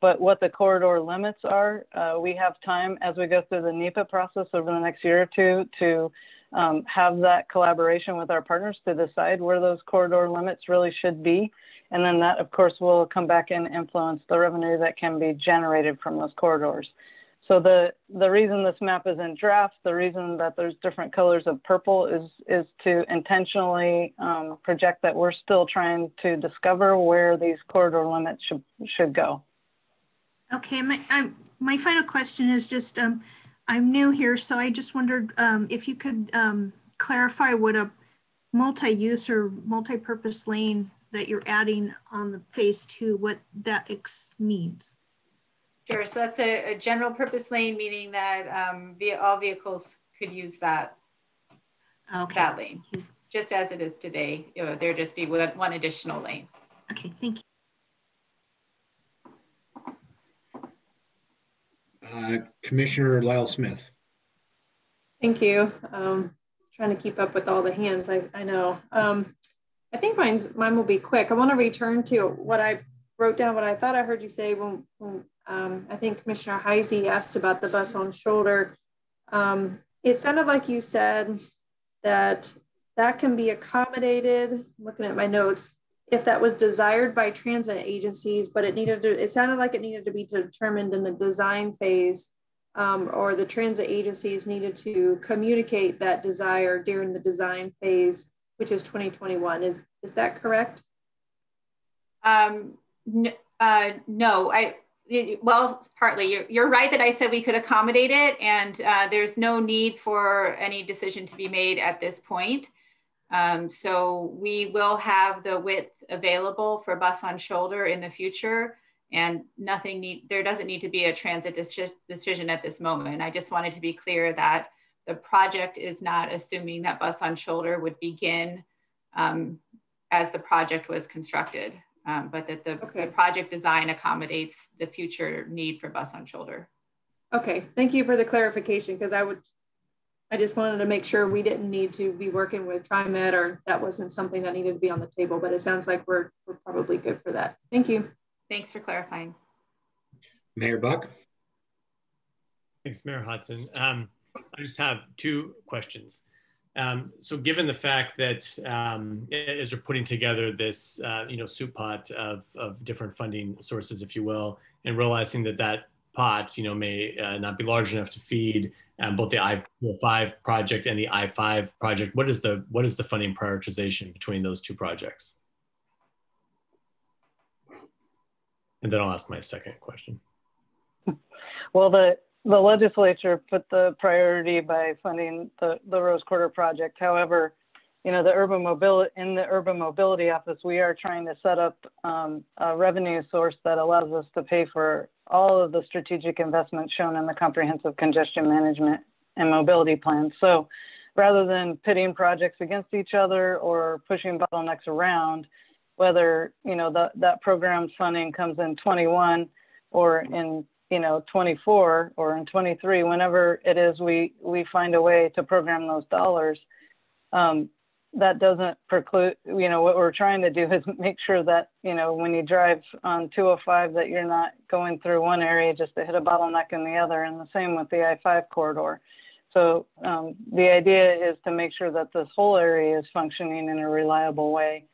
But what the corridor limits are, we have time as we go through the NEPA process over the next year or two to have that collaboration with our partners to decide where those corridor limits really should be. And then that, of course, will come back and influence the revenue that can be generated from those corridors. So the reason this map is in draft, the reason that there's different colors of purple is to intentionally project that we're still trying to discover where these corridor limits should go. Okay, my final question is just, I'm new here, so I just wondered if you could clarify what a multi-use or multi-purpose lane that you're adding on the phase 2, what that means. Sure, so that's a general purpose lane, meaning that all vehicles could use that, that lane, just as it is today. There'd just be one additional lane. Okay, thank you. Commissioner Lyle Smith. Thank you. Trying to keep up with all the hands, I know. I think mine will be quick. I want to return to what I wrote down, what I thought I heard you say when I think Commissioner Heisey asked about the bus on shoulder. It sounded like you said that can be accommodated, looking at my notes, if that was desired by transit agencies, but it sounded like it needed to be determined in the design phase, or the transit agencies needed to communicate that desire during the design phase, which is 2021. Is that correct? No, well, partly. You're right that I said we could accommodate it, and there's no need for any decision to be made at this point. So we will have the width available for bus on shoulder in the future, and there doesn't need to be a transit decision at this moment. I just wanted to be clear that the project is not assuming that bus on shoulder would begin as the project was constructed. But that the project design accommodates the future need for bus on shoulder. Okay, thank you for the clarification, because I just wanted to make sure we didn't need to be working with TriMet, or that wasn't something that needed to be on the table, but it sounds like we're probably good for that. Thank you. Thanks for clarifying. Mayor Buck. Thanks, Mayor Hodson. I just have two questions. So given the fact that as we're putting together this, soup pot of different funding sources, if you will, and realizing that pot, may not be large enough to feed both the I-5 project and the I-5 project, what is the funding prioritization between those two projects? And then I'll ask my second question. Well, the legislature put the priority by funding the Rose Quarter project. However, the urban mobility office, we are trying to set up a revenue source that allows us to pay for all of the strategic investments shown in the comprehensive congestion management and mobility plan. So rather than pitting projects against each other or pushing bottlenecks around, whether that program funding comes in 21 or in 24 or in 23, whenever it is we find a way to program those dollars, that doesn't preclude, what we're trying to do is make sure that, when you drive on 205, that you're not going through one area just to hit a bottleneck in the other, and the same with the I-5 corridor. So the idea is to make sure that this whole area is functioning in a reliable way.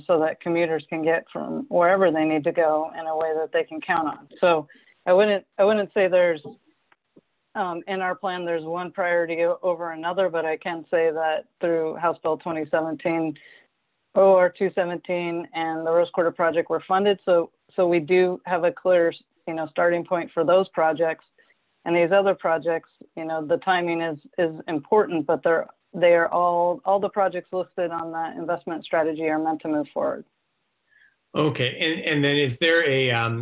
so that commuters can get from wherever they need to go in a way that they can count on. So I wouldn't say there's, in our plan, there's one priority over another, but I can say that through House Bill 2017, OR 217 and the Rose Quarter project were funded. So we do have a clear, starting point for those projects. And these other projects, the timing is important, but they are all the projects listed on that investment strategy are meant to move forward. Okay, and then is there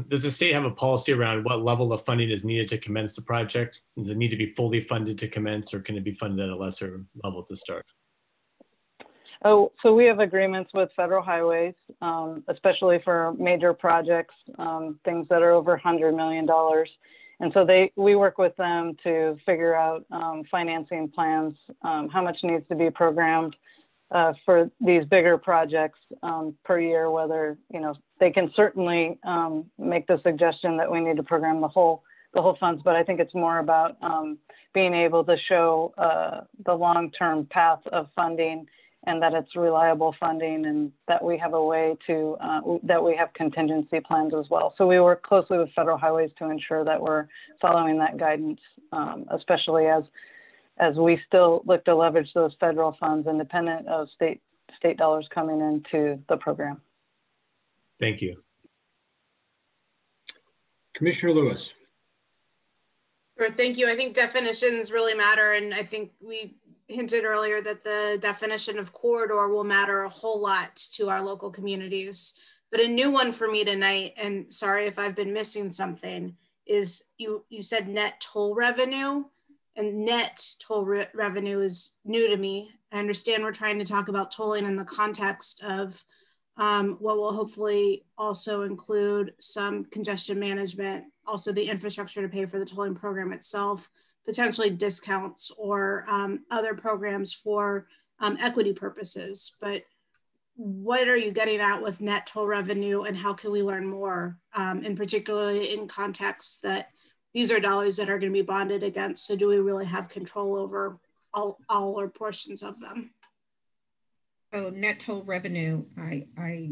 does the state have a policy around what level of funding is needed to commence the project? Does it need to be fully funded to commence, or can it be funded at a lesser level to start? Oh, so we have agreements with federal highways, especially for major projects, things that are over $100 million. And so we work with them to figure out financing plans, how much needs to be programmed for these bigger projects per year, whether, they can certainly make the suggestion that we need to program the whole funds, but I think it's more about being able to show the long-term path of funding and that it's reliable funding and that we have a way to, that we have contingency plans as well. So we work closely with federal highways to ensure that we're following that guidance, especially as we still look to leverage those federal funds independent of state dollars coming into the program. Thank you. Commissioner Lewis. Sure, thank you. I think definitions really matter. And I think we hinted earlier that the definition of corridor will matter a whole lot to our local communities. But a new one for me tonight, and sorry if I've been missing something, is you said net toll revenue. And net toll revenue is new to me. I understand we're trying to talk about tolling in the context of what will hopefully also include some congestion management, also the infrastructure to pay for the tolling program itself, potentially discounts or other programs for equity purposes. But what are you getting at with net toll revenue, and how can we learn more, and particularly in context that these are dollars that are going to be bonded against? So do we really have control over all or portions of them? So net toll revenue, I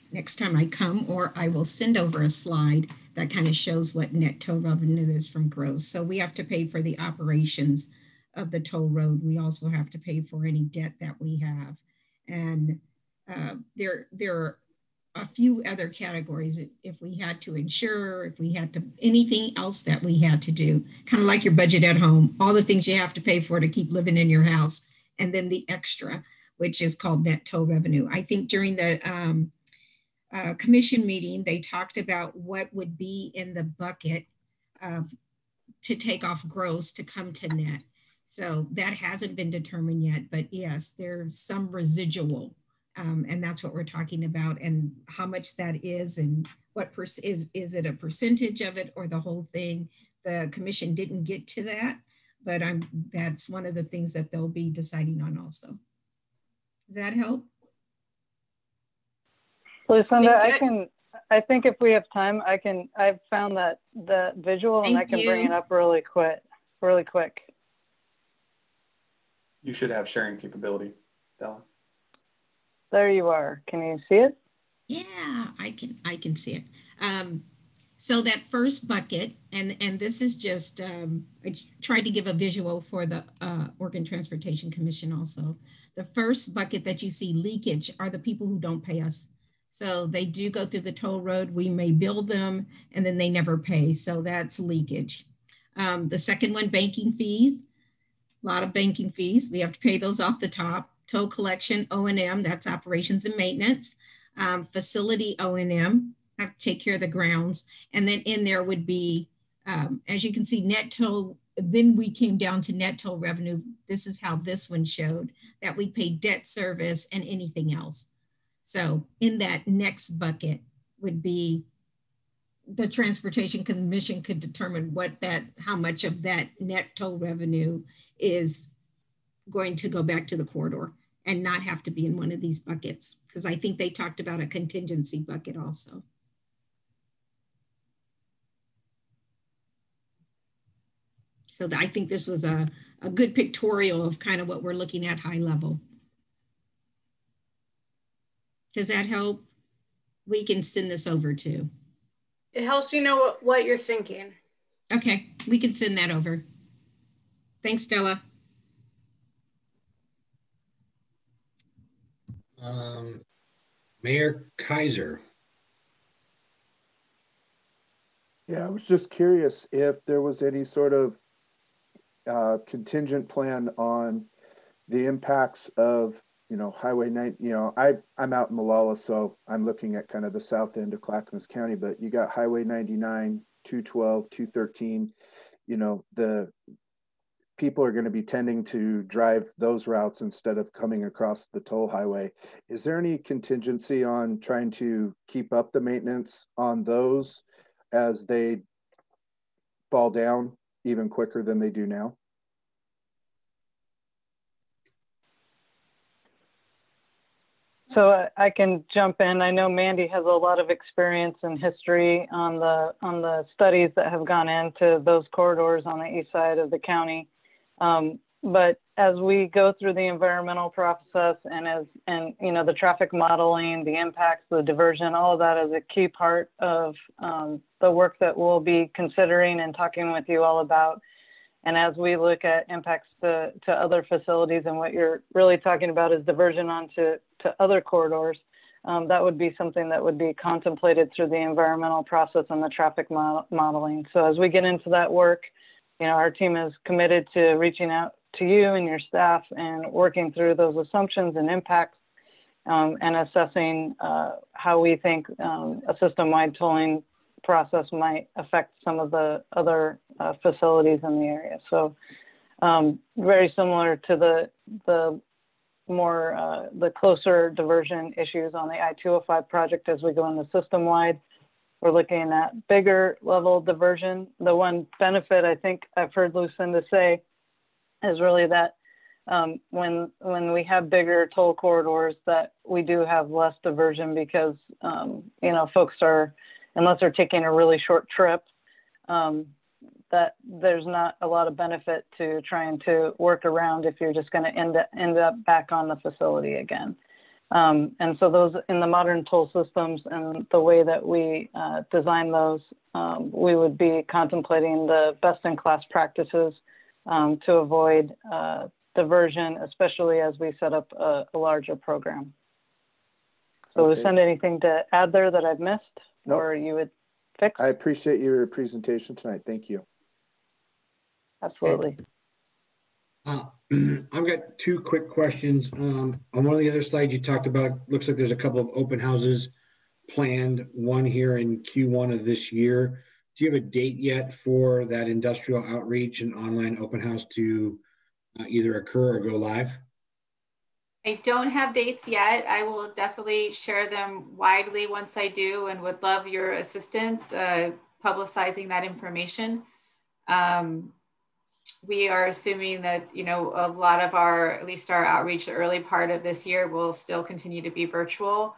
next time I come, or I will send over a slide that kind of shows what net toll revenue is from gross. So we have to pay for the operations of the toll road. We also have to pay for any debt that we have. And there are a few other categories. If we had to insure, if we had to, anything else that we had to do, kind of like your budget at home, all the things you have to pay for to keep living in your house, and then the extra, which is called net toll revenue. I think during the commission meeting, they talked about what would be in the bucket to take off gross to come to net. So that hasn't been determined yet, but yes, there's some residual. And that's what we're talking about, and how much that is, and what is it a percentage of it or the whole thing? The commission didn't get to that, but that's one of the things that they'll be deciding on also. Does that help? Lucinda, I think if we have time, I've found that the visual and I can bring it up really quick. You should have sharing capability, Della. There you are. Can you see it? Yeah, I can see it. So that first bucket, and this is just, I tried to give a visual for the Oregon Transportation Commission also. The first bucket that you see, leakage, are the people who don't pay us. So they do go through the toll road. We may bill them and then they never pay. So that's leakage. The second one, banking fees, a lot of banking fees. We have to pay those off the top. Toll collection, O&M, that's operations and maintenance. Facility O&M, have to take care of the grounds. And then in there would be, as you can see, net toll. Then we came down to net toll revenue. This is how this one showed that we pay debt service and anything else. So in that next bucket would be the Transportation Commission could determine how much of that net toll revenue is going to go back to the corridor and not have to be in one of these buckets. Because I think they talked about a contingency bucket also. So I think this was a good pictorial of kind of what we're looking at high level. Does that help? We can send this over to. It helps me know what you're thinking. Okay, we can send that over. Thanks, Stella. Mayor Kaiser. Yeah, I was just curious if there was any sort of contingent plan on the impacts of, Highway 9. I'm out in Molalla, so I'm looking at kind of the south end of Clackamas County, but you got Highway 99, 212, 213. The people are going to be tending to drive those routes instead of coming across the toll highway. Is there any contingency on trying to keep up the maintenance on those as they fall down even quicker than they do now? So I can jump in. I know Mandy has a lot of experience and history on the studies that have gone into those corridors on the east side of the county. But as we go through the environmental process and the traffic modeling, the impacts, the diversion, all of that is a key part of the work that we'll be considering and talking with you all about. And as we look at impacts to other facilities, and what you're really talking about is diversion onto other corridors, that would be something that would be contemplated through the environmental process and the traffic modeling. So as we get into that work, our team is committed to reaching out to you and your staff and working through those assumptions and impacts and assessing how we think a system-wide tolling process might affect some of the other facilities in the area. So very similar to the closer diversion issues on the I-205 project as we go into system-wide. We're looking at bigger level diversion. The one benefit I think I've heard Lucinda say is really that when we have bigger toll corridors, that we do have less diversion because, folks are, unless they're taking a really short trip, that there's not a lot of benefit to trying to work around if you're just going to end up back on the facility again. And so those in the modern toll systems and the way that we design those, we would be contemplating the best-in-class practices to avoid diversion, especially as we set up a larger program. So okay. Lucinda, anything to add there that I've missed? Nope. Or you would fix? I appreciate your presentation tonight. Thank you. Absolutely. I've got two quick questions. On one of the other slides you talked about, looks like there's a couple of open houses planned, one here in Q1 of this year. Do you have a date yet for that industrial outreach and online open house to either occur or go live? I don't have dates yet. I will definitely share them widely once I do, and would love your assistance publicizing that information. We are assuming that, a lot of at least our outreach, the early part of this year will still continue to be virtual.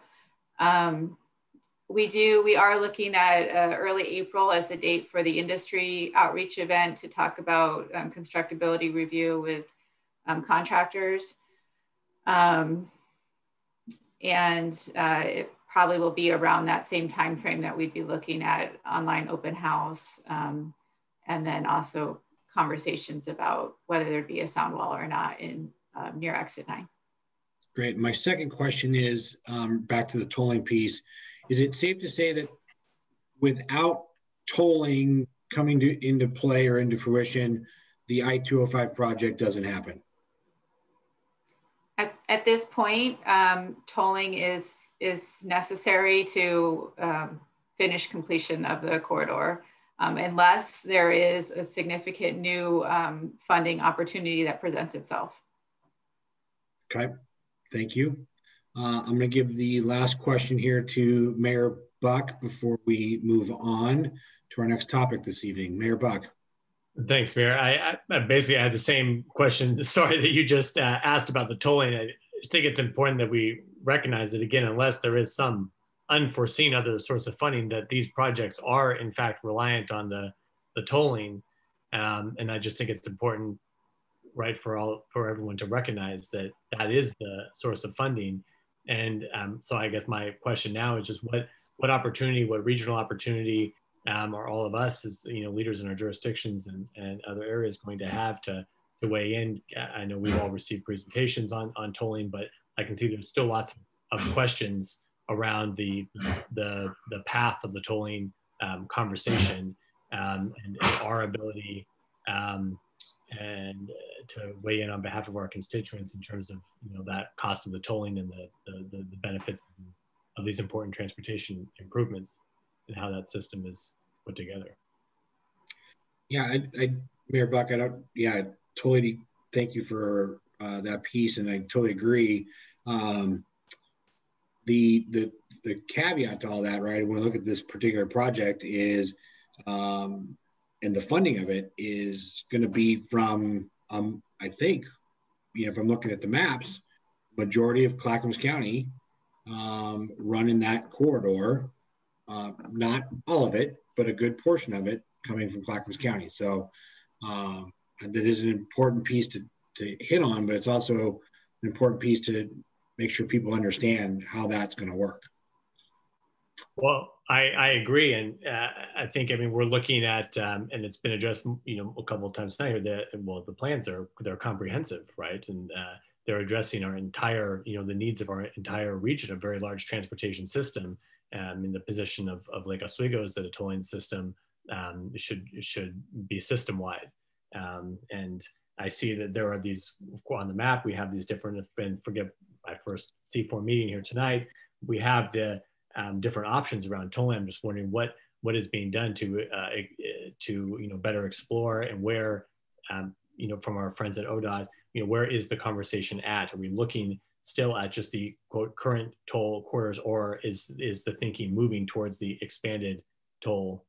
We are looking at early April as the date for the industry outreach event to talk about constructability review with contractors. It probably will be around that same time frame that we'd be looking at online open house, and then also conversations about whether there'd be a sound wall or not in near exit 9. Great. My second question is back to the tolling piece. Is it safe to say that without tolling coming into play or into fruition, the I-205 project doesn't happen? At this point, tolling is necessary to finish completion of the corridor, unless there is a significant new funding opportunity that presents itself. Okay, thank you. I'm going to give the last question here to Mayor Buck before we move on to our next topic this evening. Mayor Buck. Thanks, Mayor. I basically had the same question, sorry, that you just asked about the tolling. I just think it's important that we recognize that, again, unless there is some unforeseen other source of funding, that these projects are in fact reliant on the tolling. And I just think it's important, right, for everyone to recognize that that is the source of funding. And so I guess my question now is just what opportunity, what regional opportunity are all of us as leaders in our jurisdictions and other areas going to have to weigh in? I know we've all received presentations on tolling, but I can see there's still lots of questions around the path of the tolling conversation and our ability and to weigh in on behalf of our constituents in terms of that cost of the tolling and the benefits of these important transportation improvements and how that system is put together. Yeah, Mayor Buck, totally thank you for that piece, and I totally agree. The caveat to all that, right, when we look at this particular project is, and the funding of it is going to be from, I think, if I'm looking at the maps, majority of Clackamas County running that corridor, not all of it, but a good portion of it coming from Clackamas County. So that is an important piece to hit on, but it's also an important piece to make sure people understand how that's going to work. Well, I agree, and I think we're looking at and it's been addressed a couple of times tonight that the plans they're comprehensive, right, and they're addressing our entire the needs of our entire region, a very large transportation system. In the position of Lake Oswego is that a tolling system should be system wide, and I see that there are these on the map. We have these different. Forget my first C4 meeting here tonight. We have the different options around tolling. I'm just wondering what is being done to better explore and where from our friends at ODOT, where is the conversation at? Are we looking still at just the quote current toll corridors, or is the thinking moving towards the expanded toll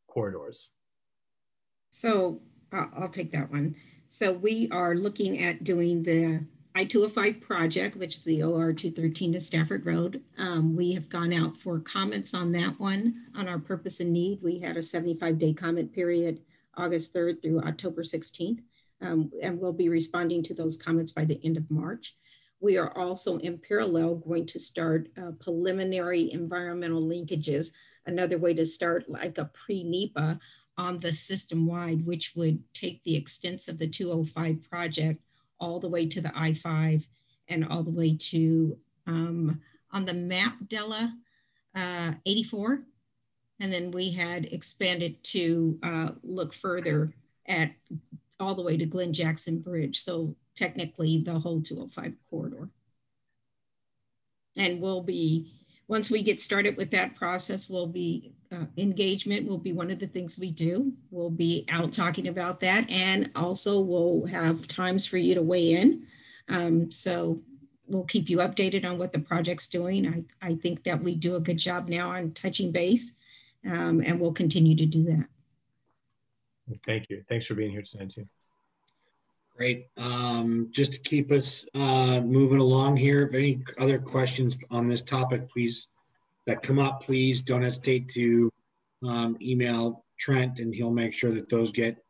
corridors? So I'll take that one. So we are looking at doing the I-205 project, which is the OR 213 to Stafford Road. We have gone out for comments on that one on our purpose and need. We had a 75-day comment period, August 3rd through October 16th, and we'll be responding to those comments by the end of March. We are also in parallel going to start preliminary environmental linkages, another way to start like a pre-NEPA on the system-wide, which would take the extents of the 205 project all the way to the I-5 and all the way to, on the map, Della, 84. And then we had expanded to look further at all the way to Glen Jackson Bridge. So technically the whole 205 corridor. And we'll be, once we get started with that process, we'll be, engagement will be one of the things we do. We'll be out talking about that. And also we'll have times for you to weigh in. So we'll keep you updated on what the project's doing. I think that we do a good job now on touching base, and we'll continue to do that. Thank you. Thanks for being here tonight too. Great. Just to keep us moving along here, if any other questions on this topic, please, that come up, please don't hesitate to email Trent, and he'll make sure that those get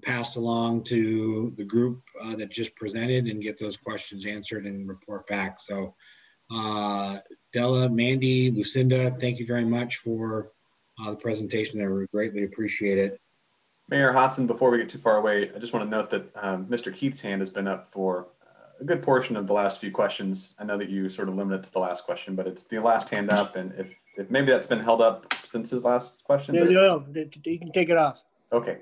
passed along to the group that just presented and get those questions answered and report back. So Della, Mandy, Lucinda, thank you very much for the presentation there. We greatly appreciate it. Mayor Hodson, before we get too far away, I just want to note that Mr. Keith's hand has been up for a good portion of the last few questions. I know that you sort of limited to the last question, but it's the last hand up, and if maybe that's been held up since his last question. No, you can take it off. Okay.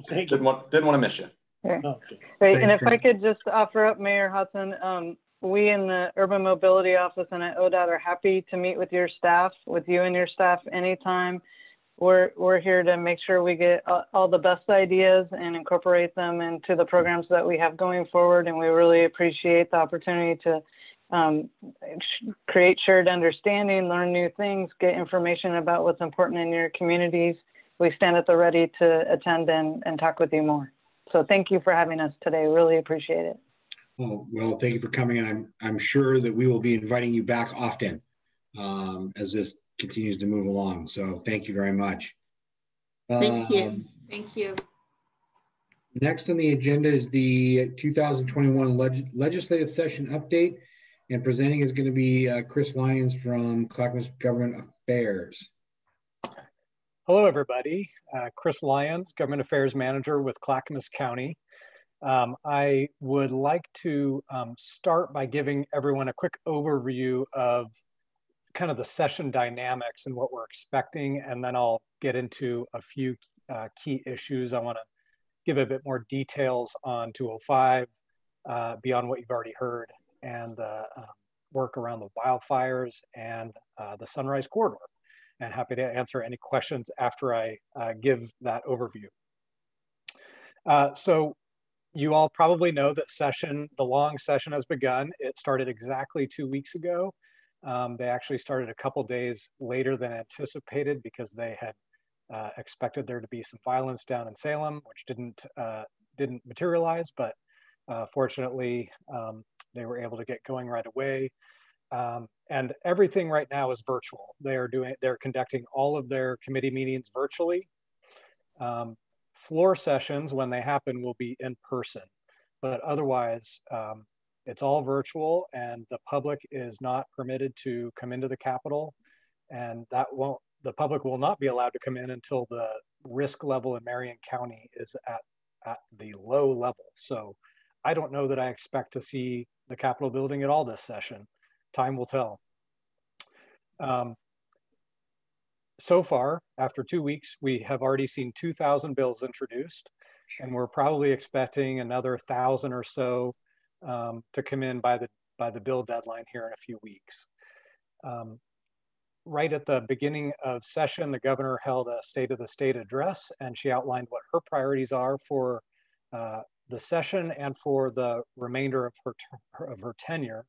Didn't want to miss you. Okay. Okay. Great. Thanks, And if Trent. I could just offer up, Mayor Hudson, we in the Urban Mobility Office and at ODOT are happy to meet with your staff, with you and your staff anytime. We're here to make sure we get all the best ideas and incorporate them into the programs that we have going forward. And we really appreciate the opportunity to create shared understanding, learn new things, get information about what's important in your communities. We stand at the ready to attend and talk with you more. So thank you for having us today. Really appreciate it. Well, thank you for coming, and I'm sure that we will be inviting you back often as this continues to move along. So thank you very much. Thank you. Thank you. Next on the agenda is the 2021 legislative session update And presenting is going to be Chris Lyons from Clackamas Government Affairs. Hello, everybody. Chris Lyons, Government Affairs Manager with Clackamas County. I would like to start by giving everyone a quick overview of kind of the session dynamics and what we're expecting, and then I'll get into a few key issues. I want to give a bit more details on 205 beyond what you've already heard, and the work around the wildfires and the Sunrise Corridor. And happy to answer any questions after I give that overview. So you all probably know that the long session has begun. It started exactly 2 weeks ago. They actually started a couple days later than anticipated because they had expected there to be some violence down in Salem, which didn't materialize, but fortunately they were able to get going right away. And everything right now is virtual. They're conducting all of their committee meetings virtually. Floor sessions, when they happen, will be in person, but otherwise it's all virtual, and the public is not permitted to come into the Capitol, and the public will not be allowed to come in until the risk level in Marion County is at the low level. So I don't know that I expect to see the Capitol building at all this session. Time will tell. So far, after 2 weeks, we have already seen 2,000 bills introduced, and we're probably expecting another 1,000 or so to come in by the bill deadline here in a few weeks. Right at the beginning of session, the governor held a State of the State address, and she outlined what her priorities are for the session and for the remainder of her tenure.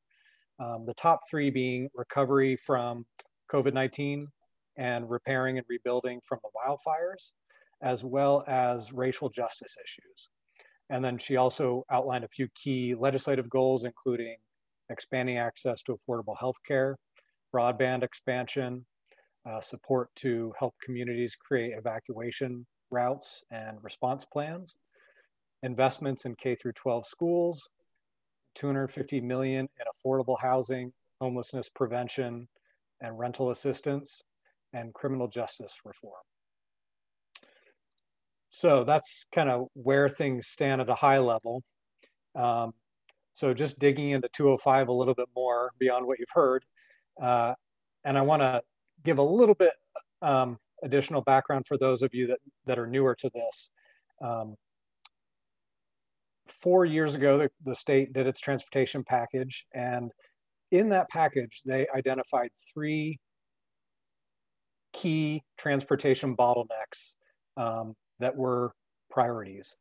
The top three being recovery from COVID-19 and repairing and rebuilding from the wildfires, as well as racial justice issues. And then she also outlined a few key legislative goals, including expanding access to affordable health care, broadband expansion, support to help communities create evacuation routes and response plans, investments in K-12 schools, $250 million in affordable housing, homelessness prevention, and rental assistance, and criminal justice reform. So that's kind of where things stand at a high level. So just digging into 205 a little bit more beyond what you've heard. And I want to give a little bit additional background for those of you that are newer to this. 4 years ago, the state did its transportation package, and in that package, they identified 3 key transportation bottlenecks that were priorities: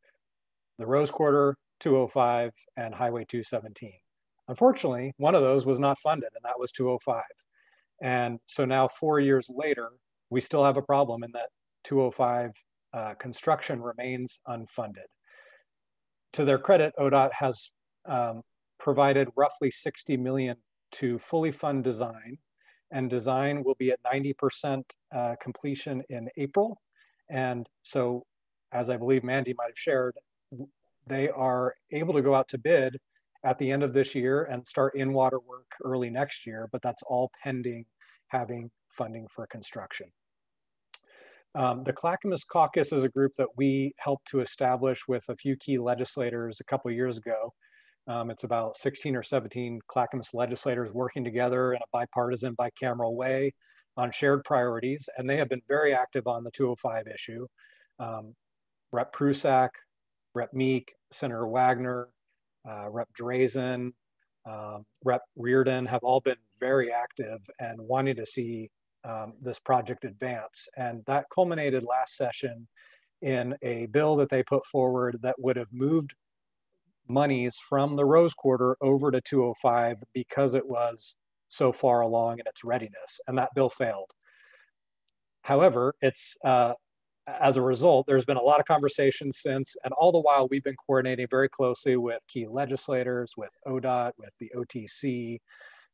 the Rose Corridor, 205, and Highway 217. Unfortunately, one of those was not funded, and that was 205. And so now 4 years later, we still have a problem in that 205 construction remains unfunded. To their credit, ODOT has provided roughly $60 million to fully fund design, and design will be at 90% completion in April. And so, as I believe Mandy might have shared, they are able to go out to bid at the end of this year and start in-water work early next year, but that's all pending having funding for construction. The Clackamas Caucus is a group that we helped to establish with a few key legislators a couple of years ago. It's about 16 or 17 Clackamas legislators working together in a bipartisan, bicameral way on shared priorities, and they have been very active on the 205 issue. Rep. Prusak, Rep. Meek, Senator Wagner, Rep. Drazen, Rep. Reardon have all been very active and wanting to see this project advance. And that culminated last session in a bill that they put forward that would have moved monies from the Rose Corridor over to 205 because it was so far along in its readiness, and that bill failed. However, it's as a result, there's been a lot of conversation since, and all the while we've been coordinating very closely with key legislators, with ODOT, with the OTC,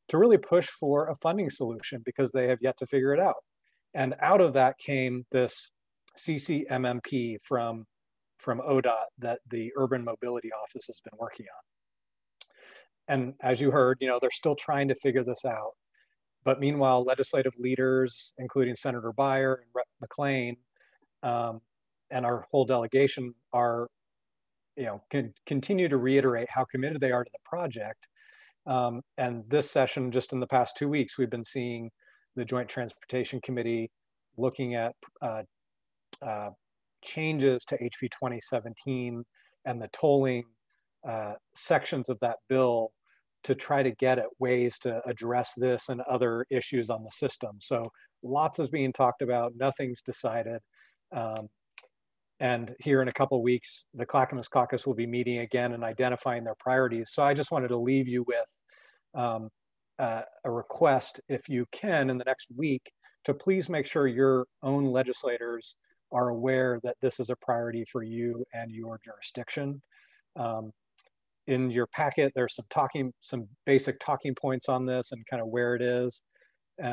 to really push for a funding solution because they have yet to figure it out. And out of that came this CCMMP from ODOT that the Urban Mobility Office has been working on. and as you heard, they're still trying to figure this out. But meanwhile, legislative leaders, including Senator Beyer and Rep. McLean, and our whole delegation are, can continue to reiterate how committed they are to the project. And this session, just in the past 2 weeks, we've been seeing the Joint Transportation Committee looking at changes to HB 2017 and the tolling sections of that bill to try to get at ways to address this and other issues on the system. So lots is being talked about, nothing's decided. And here in a couple of weeks, the Clackamas Caucus will be meeting again and identifying their priorities. So I just wanted to leave you with a request, if you can, in the next week, to please make sure your own legislators are aware that this is a priority for you and your jurisdiction. In your packet, there's some basic talking points on this and kind of where it is.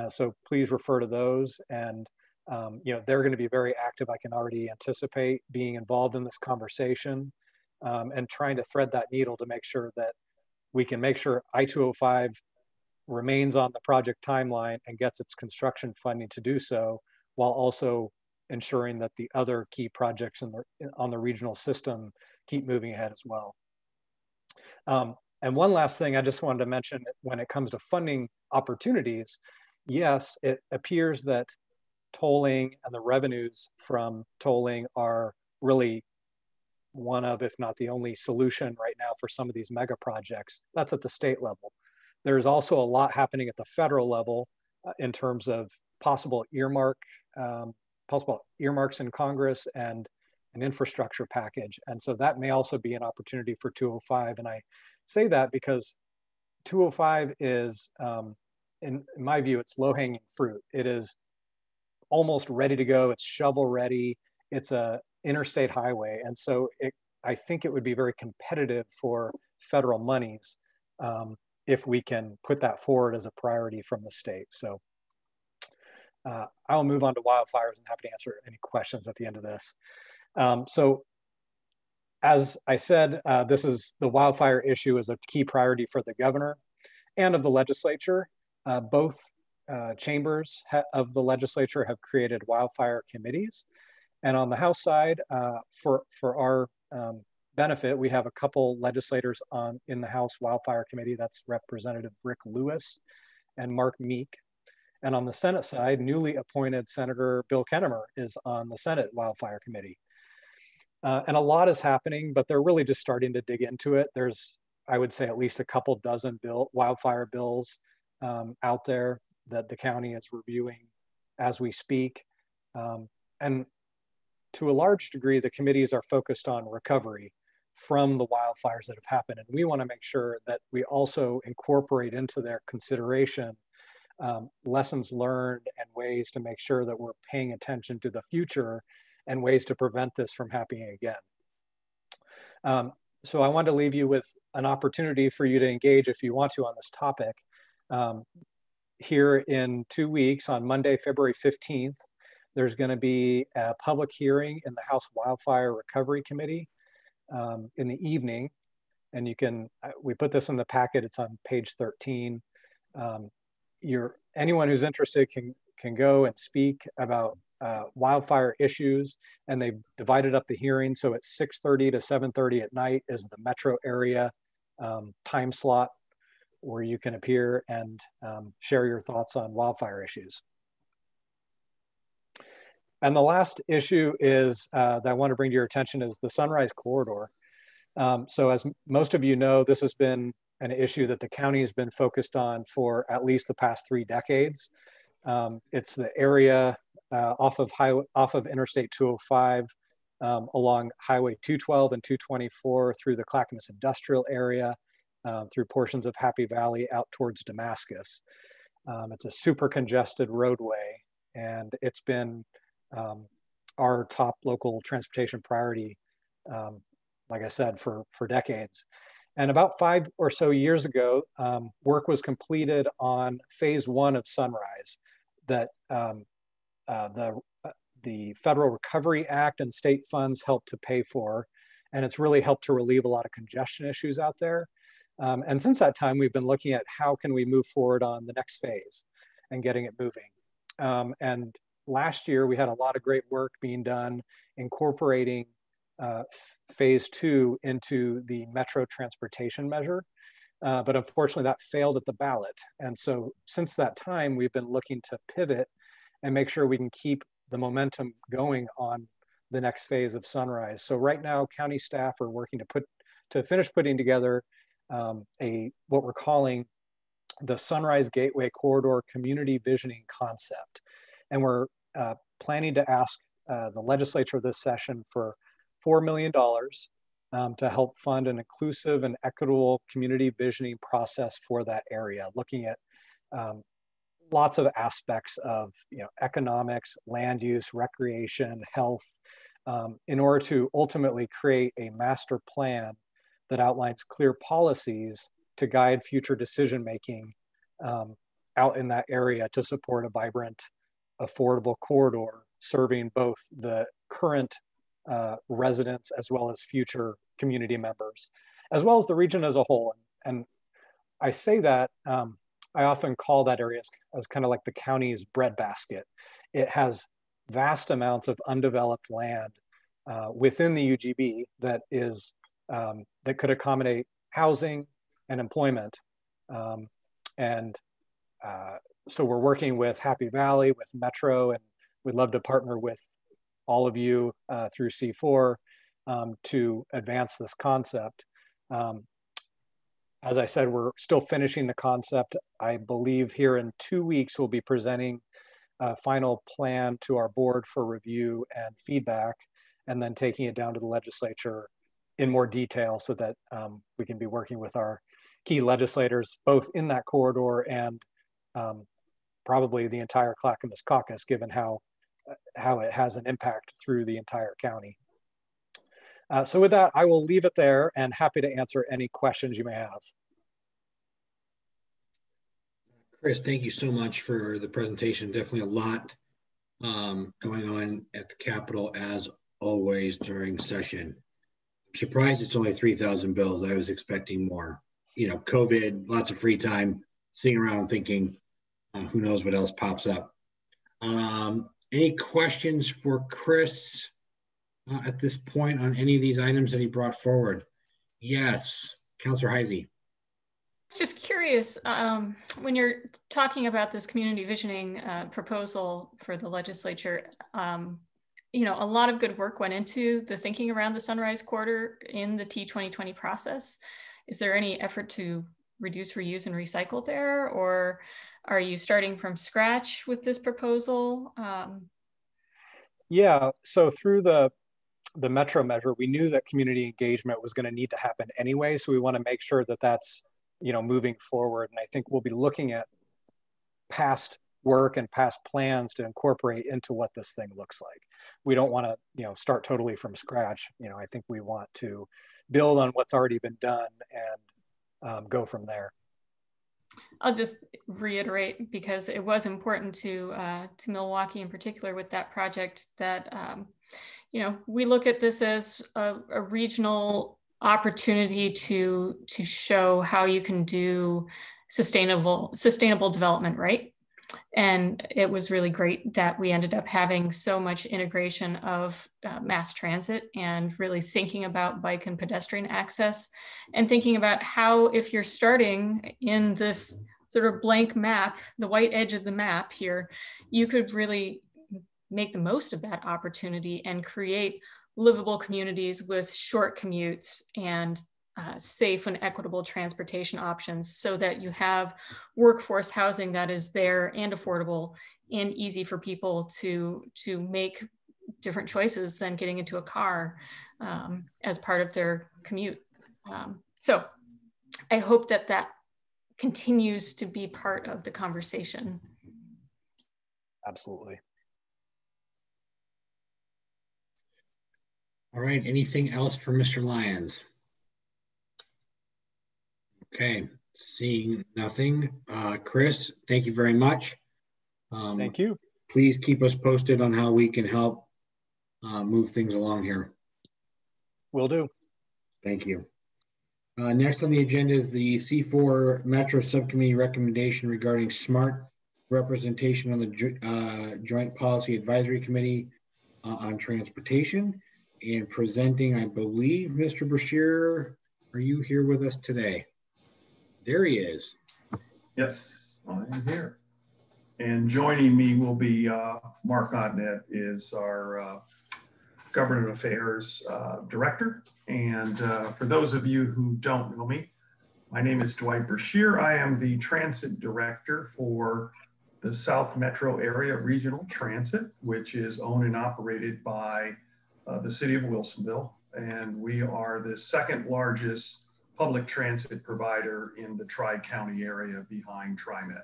So please refer to those. And they're going to be very active. I can already anticipate being involved in this conversation and trying to thread that needle to make sure that we can make sure I-205 remains on the project timeline and gets its construction funding to do so, while also ensuring that the other key projects on the regional system keep moving ahead as well. And one last thing I just wanted to mention when it comes to funding opportunities, yes, it appears that tolling and the revenues from tolling are really one of, if not the only solution right now for some of these mega projects. That's at the state level. There's also a lot happening at the federal level in terms of possible earmarks in Congress and an infrastructure package. And so that may also be an opportunity for 205. And I say that because 205 is, in my view, it's low-hanging fruit. It is almost ready to go. It's shovel ready. It's a interstate highway. And so I think it would be very competitive for federal monies if we can put that forward as a priority from the state. So I will move on to wildfires and happy to answer any questions at the end of this. So as I said, the wildfire issue is a key priority for the governor and of the legislature. Both chambers of the legislature have created wildfire committees. And on the House side, for our benefit, we have a couple legislators in the House Wildfire Committee. That's Representative Rick Lewis and Mark Meek. And on the Senate side, newly appointed Senator Bill Kennemer is on the Senate Wildfire Committee. And a lot is happening, but they're really just starting to dig into it. There's, I would say, at least a couple dozen wildfire bills out there that the county is reviewing as we speak. And to a large degree, the committees are focused on recovery from the wildfires that have happened. And we want to make sure that we also incorporate into their consideration lessons learned and ways to make sure that we're paying attention to the future and ways to prevent this from happening again. So I want to leave you with an opportunity for you to engage if you want to on this topic. Here in 2 weeks, on Monday, February 15th, there's going to be a public hearing in the House Wildfire Recovery Committee in the evening. And you can, we put this in the packet, it's on page 13. Anyone who's interested can go and speak about wildfire issues, and they've divided up the hearing. So it's 6:30 to 7:30 at night is the metro area time slot where you can appear and share your thoughts on wildfire issues. And the last issue is that I want to bring to your attention is the Sunrise Corridor. So as most of you know, this has been an issue that the county has been focused on for at least the past 3 decades. It's the area off of Interstate 205 along Highway 212 and 224 through the Clackamas industrial area, through portions of Happy Valley out towards Damascus. It's a super congested roadway, and it's been our top local transportation priority, like I said, for decades. And about 5 or so years ago, work was completed on phase 1 of Sunrise that the Federal Recovery Act and state funds helped to pay for. And it's really helped to relieve a lot of congestion issues out there. And since that time, we've been looking at how can we move forward on the next phase and getting it moving. And last year, we had a lot of great work being done incorporating phase 2 into the Metro Transportation Measure. But unfortunately, that failed at the ballot. And so since that time, we've been looking to pivot and make sure we can keep the momentum going on the next phase of Sunrise. So right now, county staff are working to finish putting together what we're calling the Sunrise Gateway Corridor Community Visioning Concept. And we're planning to ask the legislature this session for $4 million to help fund an inclusive and equitable community visioning process for that area, looking at lots of aspects of economics, land use, recreation, health, in order to ultimately create a master plan that outlines clear policies to guide future decision-making out in that area to support a vibrant, affordable corridor serving both the current residents as well as future community members, as well as the region as a whole. And I say that, I often call that area as kind of like the county's breadbasket. It has vast amounts of undeveloped land within the UGB that is that could accommodate housing and employment. So we're working with Happy Valley, with Metro, and we'd love to partner with all of you through C4 to advance this concept. As I said, we're still finishing the concept. I believe here in 2 weeks, we'll be presenting a final plan to our board for review and feedback, and then taking it down to the legislature in more detail so that we can be working with our key legislators, both in that corridor and probably the entire Clackamas Caucus, given how it has an impact through the entire county. So with that, I will leave it there and happy to answer any questions you may have. Chris, thank you so much for the presentation. Definitely a lot going on at the Capitol as always during session. I'm surprised it's only 3,000 bills. I was expecting more. COVID, lots of free time, sitting around thinking, who knows what else pops up. Any questions for Chris at this point on any of these items that he brought forward? Yes, Councilor Heisey. Just curious, when you're talking about this community visioning proposal for the legislature, a lot of good work went into the thinking around the Sunrise Corridor in the T2020 process. Is there any effort to reduce, reuse, and recycle there, or are you starting from scratch with this proposal? Yeah, so through the Metro measure, we knew that community engagement was going to need to happen anyway, so we want to make sure that that's moving forward. And I think we'll be looking at past work and past plans to incorporate into what this thing looks like. We don't want to start totally from scratch. I think we want to build on what's already been done and go from there. I'll just reiterate, because it was important to Milwaukee in particular with that project, that we look at this as a regional opportunity to show how you can do sustainable development, right? And it was really great that we ended up having so much integration of mass transit and really thinking about bike and pedestrian access, and thinking about how, if you're starting in this sort of blank map, the white edge of the map here, you could really make the most of that opportunity and create livable communities with short commutes and safe and equitable transportation options, so that you have workforce housing that is there and affordable and easy for people to make different choices than getting into a car as part of their commute. So I hope that continues to be part of the conversation. Absolutely. All right, anything else for Mr. Lyons? Okay, seeing nothing. Chris, thank you very much. Thank you. Please keep us posted on how we can help move things along here. Will do. Thank you. Next on the agenda is the C4 Metro Subcommittee recommendation regarding smart representation on the Joint Policy Advisory Committee on Transportation. And presenting, I believe, Mr. Brashear, are you here with us today? There he is. Yes, I'm here. And joining me will be Mark Odnet, is our Government Affairs Director. And for those of you who don't know me, my name is Dwight Brashear. I am the Transit Director for the South Metro Area Regional Transit, which is owned and operated by the City of Wilsonville. And we are the second largest public transit provider in the Tri-County area behind TriMet.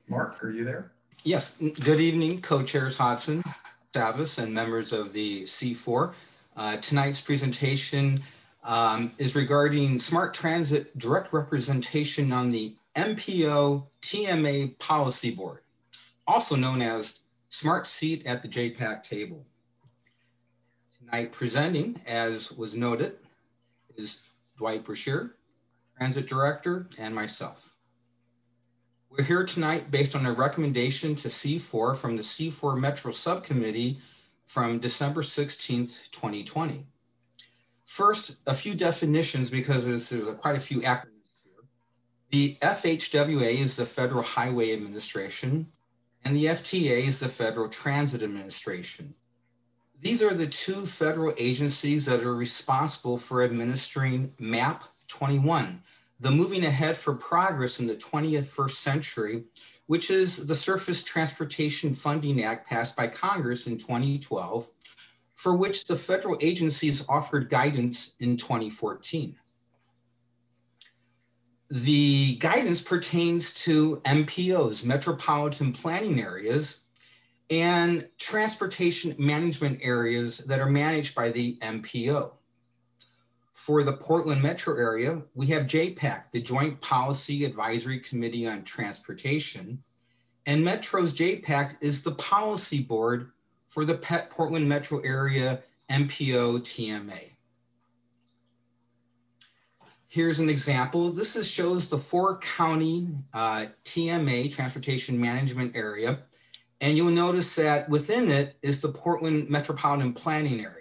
Mark, are you there? Yes, good evening, co-chairs Hodson, Savas, and members of the C4. Tonight's presentation is regarding smart transit direct representation on the MPO TMA Policy Board, also known as Smart Seat at the Jpec table. Tonight presenting, as was noted, is Dwight Brashear, Transit Director, and myself. We're here tonight based on a recommendation to C4 from the C4 Metro Subcommittee from December 16th, 2020. First, a few definitions because there's quite a few acronyms here. The FHWA is the Federal Highway Administration, and the FTA is the Federal Transit Administration. These are the two federal agencies that are responsible for administering MAP 21, the Moving Ahead for Progress in the 21st Century, which is the Surface Transportation Funding Act passed by Congress in 2012, for which the federal agencies offered guidance in 2014. The guidance pertains to MPOs, Metropolitan Planning Areas, and transportation management areas that are managed by the MPO. For the Portland metro area, we have Jpec, the Joint Policy Advisory Committee on Transportation, and Metro's Jpec is the policy board for the Portland metro area MPO TMA. Here's an example. This shows the 4-county TMA, Transportation Management Area, and you'll notice that within it is the Portland Metropolitan Planning Area.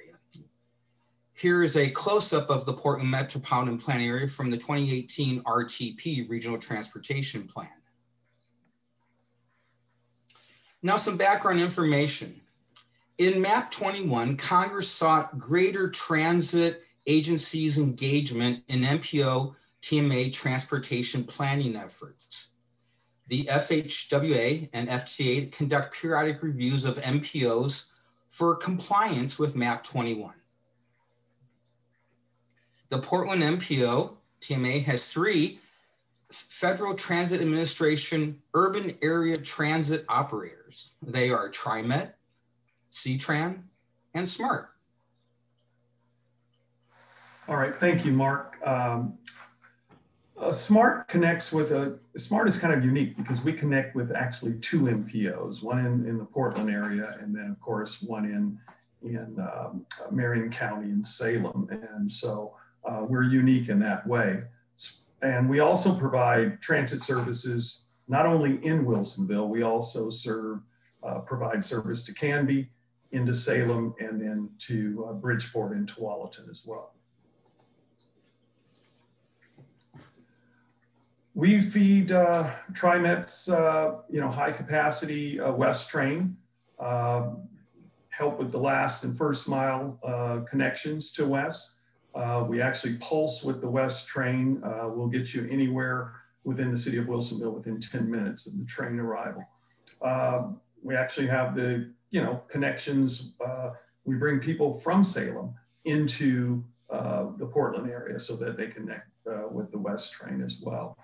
Here is a close-up of the Portland Metropolitan Planning Area from the 2018 RTP, Regional Transportation Plan. Now some background information. In MAP 21, Congress sought greater transit agencies' engagement in MPO TMA transportation planning efforts. The FHWA and FTA conduct periodic reviews of MPOs for compliance with MAP 21. The Portland MPO TMA has 3 Federal Transit Administration urban area transit operators. They are TriMet, C-Tran, and SMART. All right, thank you, Mark. SMART connects with SMART is kind of unique because we connect with actually 2 MPOs, one in the Portland area, and then of course one in Marion County in Salem. And so we're unique in that way. And we also provide transit services, not only in Wilsonville, we also provide service to Canby, into Salem, and then to Bridgeport and Tualatin as well. We feed TriMet's high capacity West train, help with the last and first mile connections to West. We actually pulse with the West train. We'll get you anywhere within the city of Wilsonville within 10 minutes of the train arrival. We actually have the connections. We bring people from Salem into the Portland area so that they connect with the West train as well.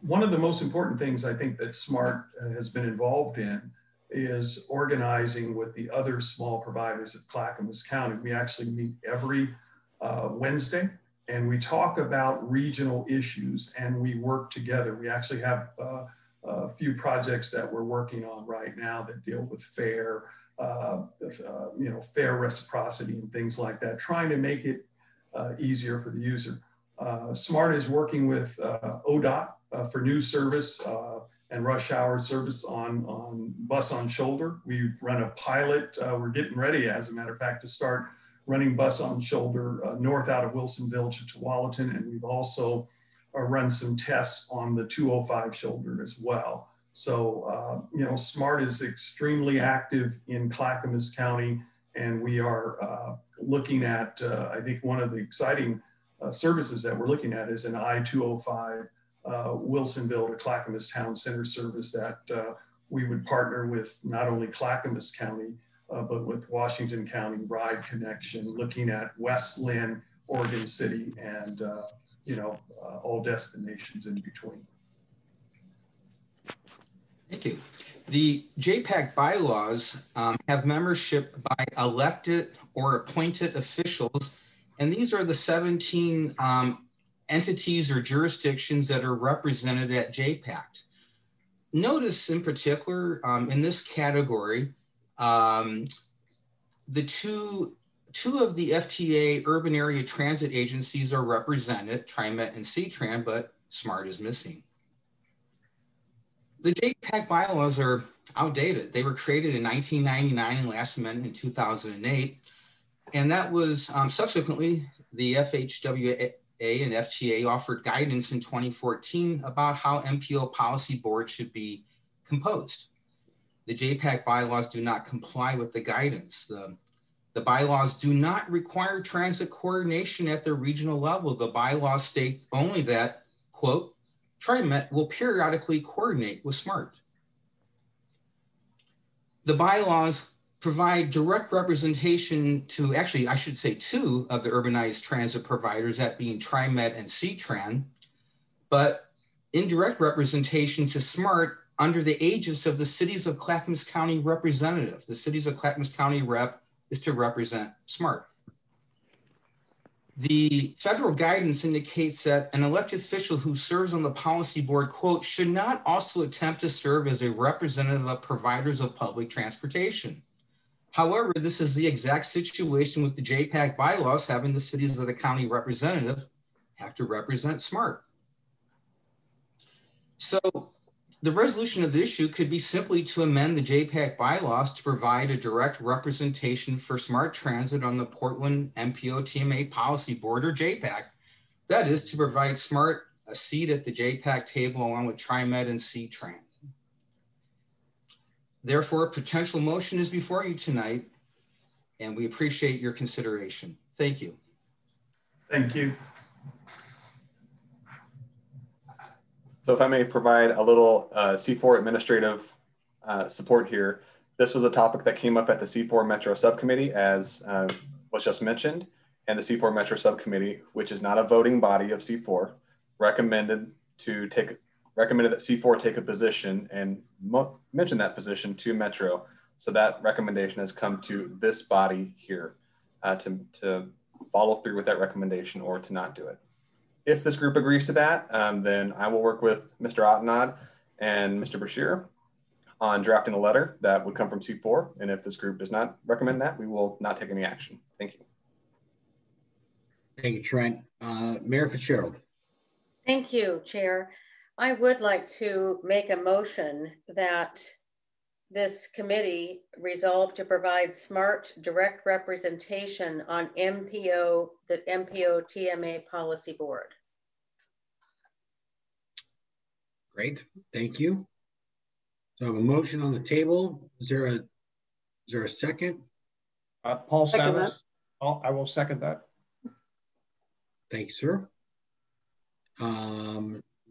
One of the most important things I think that SMART has been involved in is organizing with the other small providers at Clackamas County. We actually meet every Wednesday and we talk about regional issues and we work together. We actually have a few projects that we're working on right now that deal with fare, fair reciprocity and things like that, trying to make it easier for the user. SMART is working with ODOT for new service and rush hour service on bus on shoulder. We run a pilot. We're getting ready, as a matter of fact, to start running bus on shoulder north out of Wilsonville to Tualatin, and we've also run some tests on the 205 shoulder as well. So, SMART is extremely active in Clackamas County, and we are looking at, I think one of the exciting services that we're looking at is an I-205 Wilsonville to Clackamas Town Center service that we would partner with not only Clackamas County, but with Washington County Ride Connection, looking at West Lynn, Oregon City, and all destinations in between. Thank you. The Jpec bylaws have membership by elected or appointed officials, and these are the 17 entities or jurisdictions that are represented at Jpec. Notice in particular in this category, the two of the FTA urban area transit agencies are represented, TriMet and C-Tran, but SMART is missing. The Jpec bylaws are outdated. They were created in 1999 and last amended in 2008. And that was subsequently the FHWA and FTA offered guidance in 2014 about how MPO policy boards should be composed. The Jpec bylaws do not comply with the guidance. The bylaws do not require transit coordination at the regional level. The bylaws state only that, quote, TriMet will periodically coordinate with SMART. The bylaws provide direct representation to, actually, I should say two of the urbanized transit providers, that being TriMet and C-Tran, but indirect representation to SMART under the aegis of the Cities of Clackamas County representative. The Cities of Clackamas County rep is to represent SMART. The federal guidance indicates that an elected official who serves on the policy board, quote, should not also attempt to serve as a representative of providers of public transportation. However, this is the exact situation with the Jpec bylaws, having the cities of the county representative have to represent SMART. So the resolution of the issue could be simply to amend the Jpec bylaws to provide a direct representation for SMART Transit on the Portland MPO TMA Policy Board, or Jpec. That is to provide SMART a seat at the Jpec table along with TriMet and C-Tran. Therefore, a potential motion is before you tonight, and we appreciate your consideration. Thank you. Thank you. So if I may provide a little C4 administrative support here, this was a topic that came up at the C4 Metro Subcommittee, as was just mentioned, and the C4 Metro Subcommittee, which is not a voting body of C4, recommended that C4 take a position and mention that position to Metro. So that recommendation has come to this body here to follow through with that recommendation or to not do it. If this group agrees to that, then I will work with Mr. Ottenod and Mr. Bashir on drafting a letter that would come from C4. And if this group does not recommend that, we will not take any action. Thank you. Thank you, Trent. Mayor Fitzgerald. Thank you, Chair. I would like to make a motion that this committee resolve to provide SMART direct representation on the MPO TMA Policy Board. Great, thank you. So I have a motion on the table. Is there a second? Paul Savas. I will second that. Thank you, sir.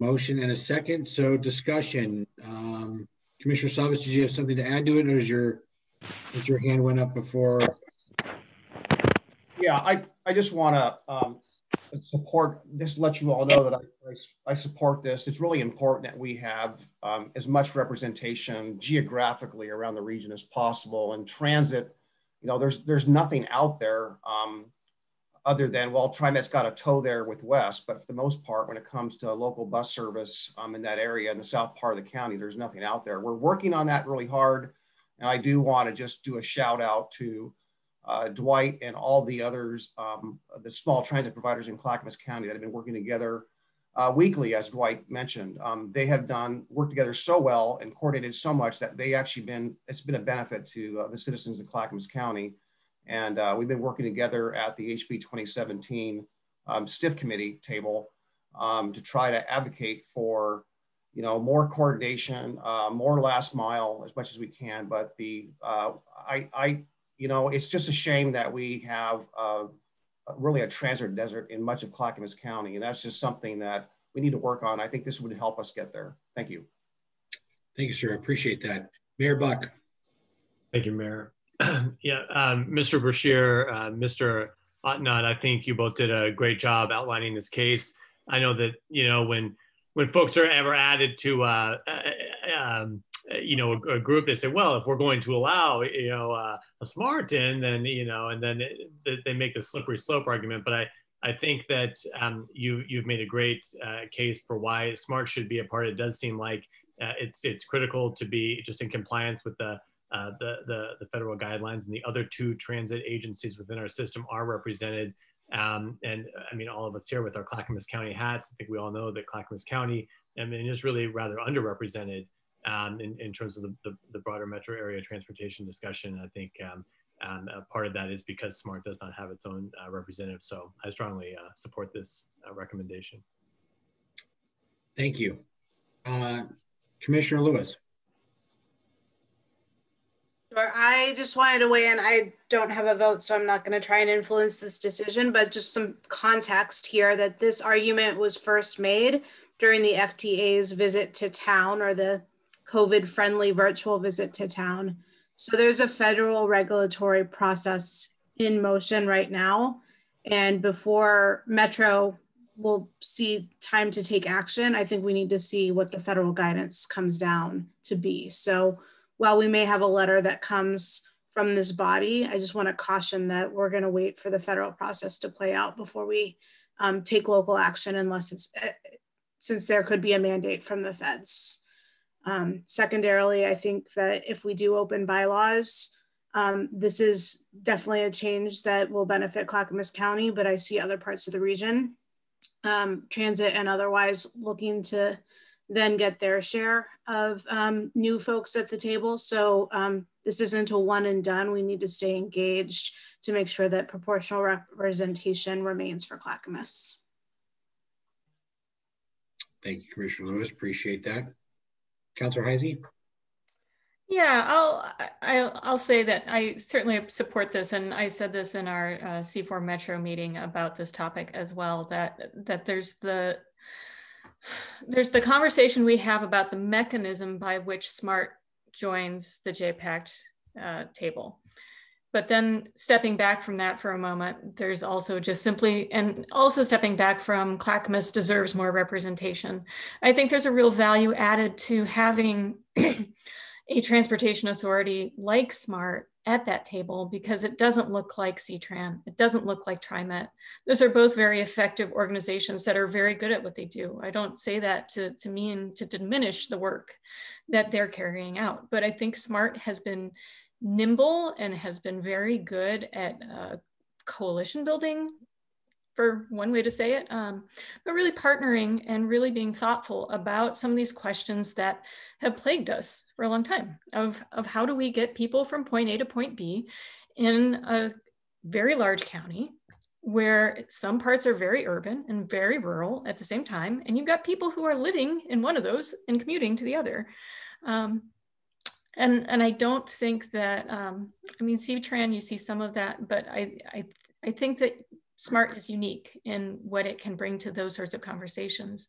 Motion and a second. So discussion. Commissioner Savas, did you have something to add to it, or is your hand went up before? Yeah, I just want to support, just let you all know that I support this. It's really important that we have as much representation geographically around the region as possible. And transit, there's nothing out there other than, well, TriMet's got a toe there with West, but for the most part, when it comes to local bus service in that area in the south part of the county, there's nothing out there. We're working on that really hard. And I do want to just do a shout out to Dwight and all the others, the small transit providers in Clackamas County that have been working together weekly, as Dwight mentioned. They have worked together so well and coordinated so much that it's been a benefit to the citizens of Clackamas County. And we've been working together at the HB 2017 STIF committee table to try to advocate for, more coordination, more last mile as much as we can. But it's just a shame that we have really a transit desert in much of Clackamas County. And that's just something that we need to work on. I think this would help us get there. Thank you. Thank you, sir. I appreciate that. Mayor Buck. Thank you, Mayor. Yeah, Mr. Brashear, Mr. Ottenott, I think you both did a great job outlining this case. I know that, when folks are ever added to a group, they say, well, if we're going to allow, a SMART in, then, and then they make the slippery slope argument. But I think that you've made a great case for why SMART should be a part. It does seem like it's critical to be just in compliance with the federal guidelines, and the other two transit agencies within our system are represented. And I mean, all of us here with our Clackamas County hats, I think we all know that Clackamas County, is really rather underrepresented in terms of the broader metro area transportation discussion. I think part of that is because SMART does not have its own representative. So I strongly support this recommendation. Thank you. Commissioner Lewis. Sure. I just wanted to weigh in. I don't have a vote, so I'm not going to try and influence this decision, but just some context here that this argument was first made during the FTA's visit to town, or the COVID-friendly virtual visit to town. So there's a federal regulatory process in motion right now. And before Metro will see time to take action, I think we need to see what the federal guidance comes down to be. So while we may have a letter that comes from this body, I just want to caution that we're going to wait for the federal process to play out before we take local action, unless since there could be a mandate from the feds. Secondarily, I think that if we do open bylaws, this is definitely a change that will benefit Clackamas County, but I see other parts of the region, transit and otherwise, looking to then get their share of new folks at the table. So this isn't a one and done. We need to stay engaged to make sure that proportional representation remains for Clackamas. Thank you, Commissioner Lewis. Appreciate that. Councilor Heisey. Yeah, I'll say that I certainly support this, and I said this in our C4 Metro meeting about this topic as well. That there's the conversation we have about the mechanism by which SMART joins the Jpec table. But then stepping back from that for a moment, there's also just simply, and also stepping back from Clackamas deserves more representation. I think there's a real value added to having a transportation authority like SMART at that table, because it doesn't look like CTRAN, it doesn't look like TriMet. Those are both very effective organizations that are very good at what they do. I don't say that to mean to diminish the work that they're carrying out, but I think SMART has been nimble and has been very good at coalition building, for one way to say it, but really partnering and really being thoughtful about some of these questions that have plagued us for a long time of how do we get people from point A to point B in a very large county where some parts are very urban and very rural at the same time. And you've got people who are living in one of those and commuting to the other. And I don't think that, I mean, CTRAN, you see some of that, but I think that SMART is unique in what it can bring to those sorts of conversations.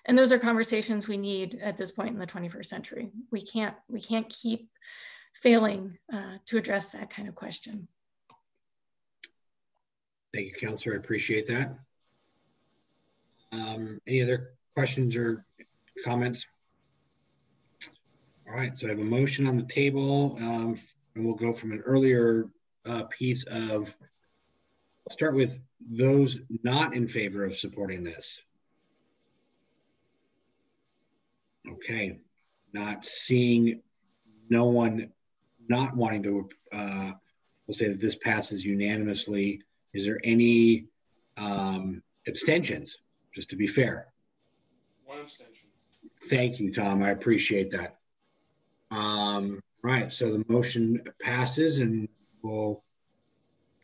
And those are conversations we need at this point in the 21st century. We can't keep failing to address that kind of question. Thank you, Councilor. I appreciate that. Any other questions or comments? All right, so I have a motion on the table, and we'll go from an earlier piece of, I'll start with those not in favor of supporting this. Okay, not seeing no one not wanting to, we'll say that this passes unanimously. Is there any abstentions, just to be fair? One abstention. Thank you, Tom. I appreciate that. Right, so the motion passes, and we'll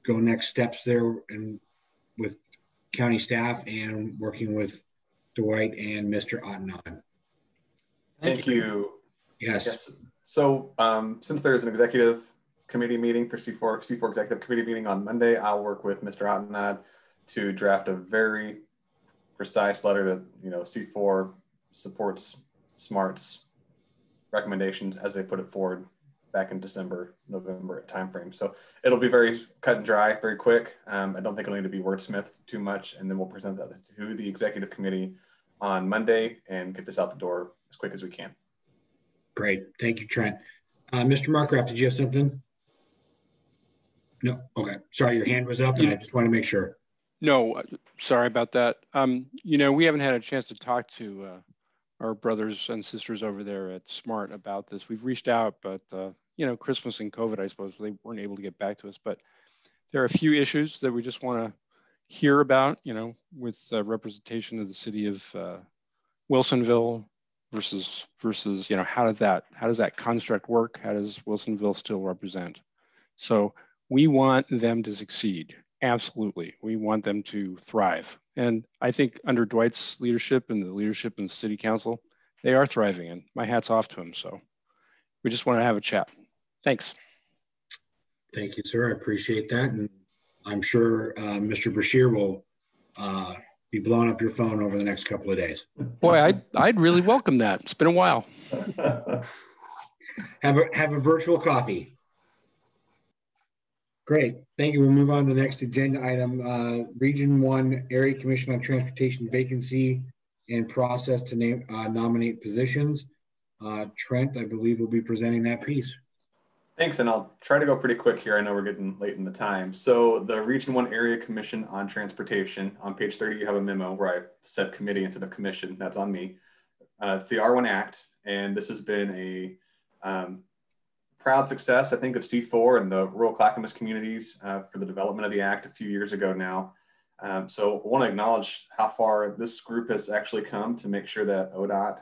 go next steps there and with county staff and working with Dwight and Mr. Ottenod. Thank you. Yes. So since there's an executive committee meeting for C4 executive committee meeting on Monday, I'll work with Mr. Ottenod to draft a very precise letter that, you know, C4 supports SMART's recommendations as they put it forward back in December, November timeframe. So it'll be very cut and dry, very quick. I don't think it'll need to be wordsmithed too much, and then we'll present that to the executive committee on Monday and get this out the door as quick as we can. Great, thank you, Trent. Mr. Markgraf, did you have something? No, okay. Sorry, your hand was up, and I just want to make sure. No, sorry about that. You know, we haven't had a chance to talk to our brothers and sisters over there at SMART about this. We've reached out, but you know, Christmas and COVID, I suppose, they weren't able to get back to us. But there are a few issues that we just want to hear about, you know, with representation of the city of Wilsonville versus, you know, how does that construct work? How does Wilsonville still represent? So we want them to succeed. Absolutely. We want them to thrive. And I think under Dwight's leadership and the leadership in the city council, they are thriving, and my hat's off to him. So we just want to have a chat. Thanks. Thank you, sir. I appreciate that. And I'm sure Mr. Bashir will be blowing up your phone over the next couple of days. Boy, I'd really welcome that. It's been a while. Have a virtual coffee. Great, thank you. We'll move on to the next agenda item. Region 1 Area Commission on Transportation vacancy and process to nominate positions. Trent, I believe, will be presenting that piece. Thanks, and I'll try to go pretty quick here. I know we're getting late in the time. So the Region 1 Area Commission on Transportation, on page 30, you have a memo where I said committee instead of commission. That's on me. It's the R1 Act, and this has been a proud success, I think, of C4 and the rural Clackamas communities for the development of the Act a few years ago now. So I want to acknowledge how far this group has actually come to make sure that ODOT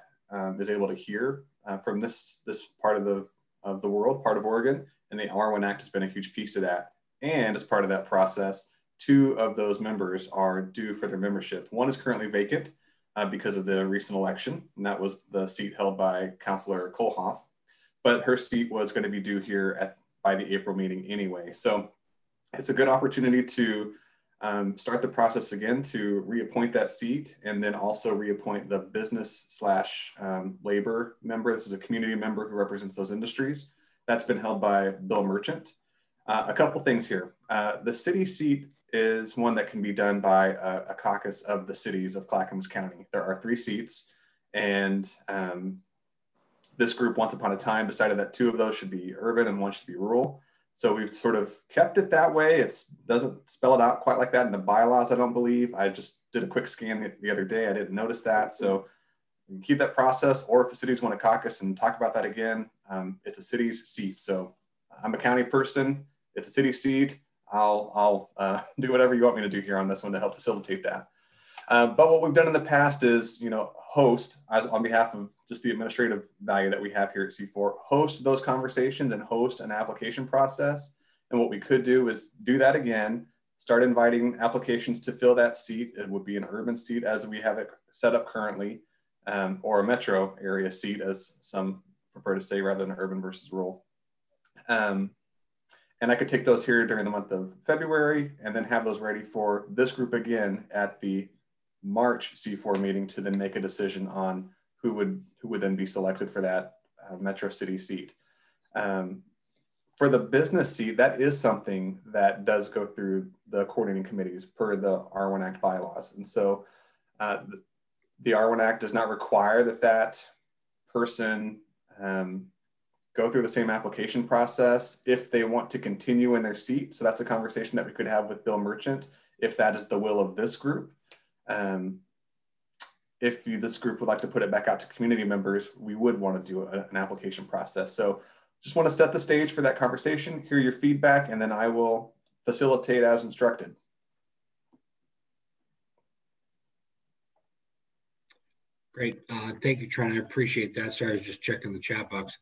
is able to hear from this part of the world, part of Oregon, and the R1 Act has been a huge piece of that. And as part of that process, 2 of those members are due for their membership. One is currently vacant because of the recent election, and that was the seat held by Councilor Kohlhoff. But her seat was going to be due here by the April meeting anyway. So it's a good opportunity to start the process again to reappoint that seat, and then also reappoint the business/labor member. This is a community member who represents those industries. That's been held by Bill Merchant. A couple things here. The city seat is one that can be done by a caucus of the cities of Clackamas County. There are 3 seats, and this group once upon a time decided that 2 of those should be urban and 1 should be rural. So we've sort of kept it that way. It doesn't spell it out quite like that in the bylaws, I don't believe. I just did a quick scan the other day. I didn't notice that. So we can keep that process, or if the cities want to caucus and talk about that again, it's a city's seat. So I'm a county person. It's a city seat. I'll do whatever you want me to do here on this one to help facilitate that. But what we've done in the past is, you know, host, as on behalf of just the administrative value that we have here at C4, host those conversations and host an application process. And what we could do is do that again, start inviting applications to fill that seat. It would be an urban seat as we have it set up currently, or a metro area seat, as some prefer to say, rather than urban versus rural. And I could take those here during the month of February and then have those ready for this group again at the March C4 meeting to then make a decision on who would then be selected for that Metro City seat. For the business seat, that is something that does go through the coordinating committees per the R1 Act bylaws. And so the R1 Act does not require that person go through the same application process if they want to continue in their seat. So that's a conversation that we could have with Bill Merchant if that is the will of this group. If this group would like to put it back out to community members, we would want to do an application process. So just want to set the stage for that conversation, hear your feedback, and then I will facilitate as instructed. Great. Thank you, Trent. I appreciate that. Sorry, I was just checking the chat box.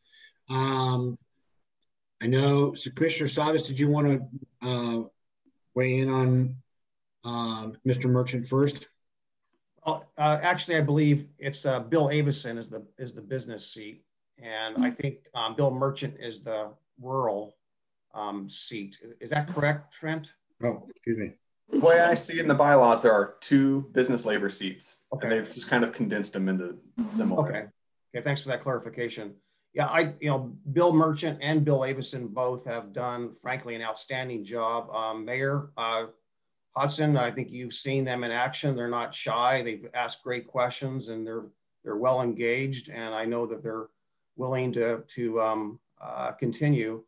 I know, so Commissioner Savas, did you want to weigh in on Mr. Merchant first? Well, actually, I believe it's Bill Avison is the business seat, and I think Bill Merchant is the rural seat. Is that correct, Trent? Oh, excuse me. The way I see it in the bylaws, there are 2 business labor seats, okay, and they've just kind of condensed them into similar. Okay. Okay, thanks for that clarification. Yeah, Bill Merchant and Bill Avison both have done, frankly, an outstanding job. Mayor Hodson, I think you've seen them in action. They're not shy. They've asked great questions, and they're well engaged. And I know that they're willing to continue,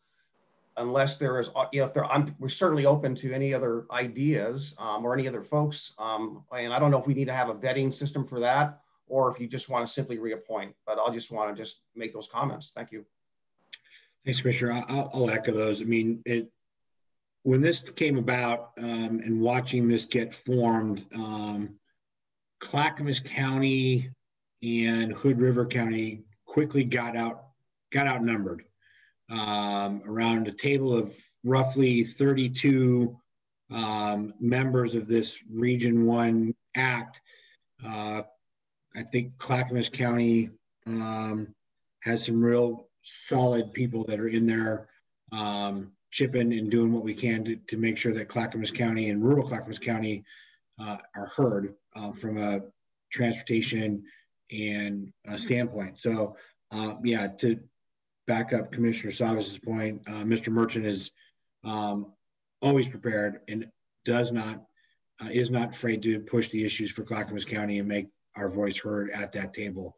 unless there is, we're certainly open to any other ideas or any other folks. And I don't know if we need to have a vetting system for that, or if you just want to simply reappoint. But I'll just want to just make those comments. Thank you. Thanks, Commissioner. I'll echo those. I mean, when this came about and watching this get formed, Clackamas County and Hood River County quickly got outnumbered. Around a table of roughly 32 members of this Region 1 Act, I think Clackamas County has some real solid people that are in there chipping and doing what we can to make sure that Clackamas County and rural Clackamas County are heard from a transportation and standpoint. So yeah, to back up Commissioner Savas's point, Mr. Merchant is always prepared and is not afraid to push the issues for Clackamas County and make our voice heard at that table.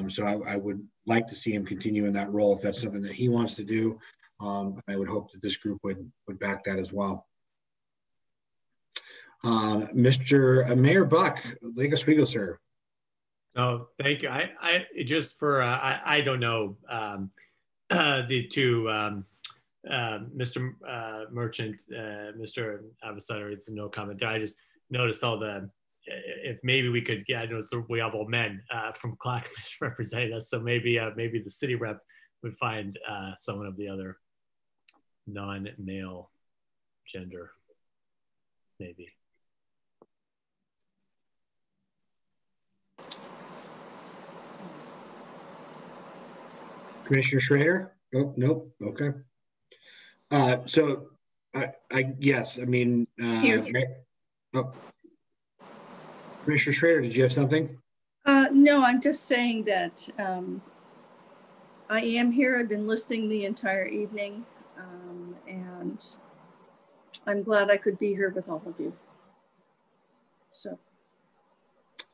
So I would like to see him continue in that role if that's something that he wants to do. I would hope that this group would back that as well. Mr. Mayor Buck, Lake Oswego, sir. Oh, thank you. I just for I don't know the 2 Mr. Merchant, Mr. Avasada, it's no comment. I just noticed all the. If maybe we could, I know we have all men from Clackamas representing us, so maybe the city rep would find someone of the other non-male gender, maybe. Commissioner Schrader? Oh, nope. Okay. So yes, I mean, Commissioner Schrader, did you have something? No, I'm just saying that I am here. I've been listening the entire evening, and I'm glad I could be here with all of you. So.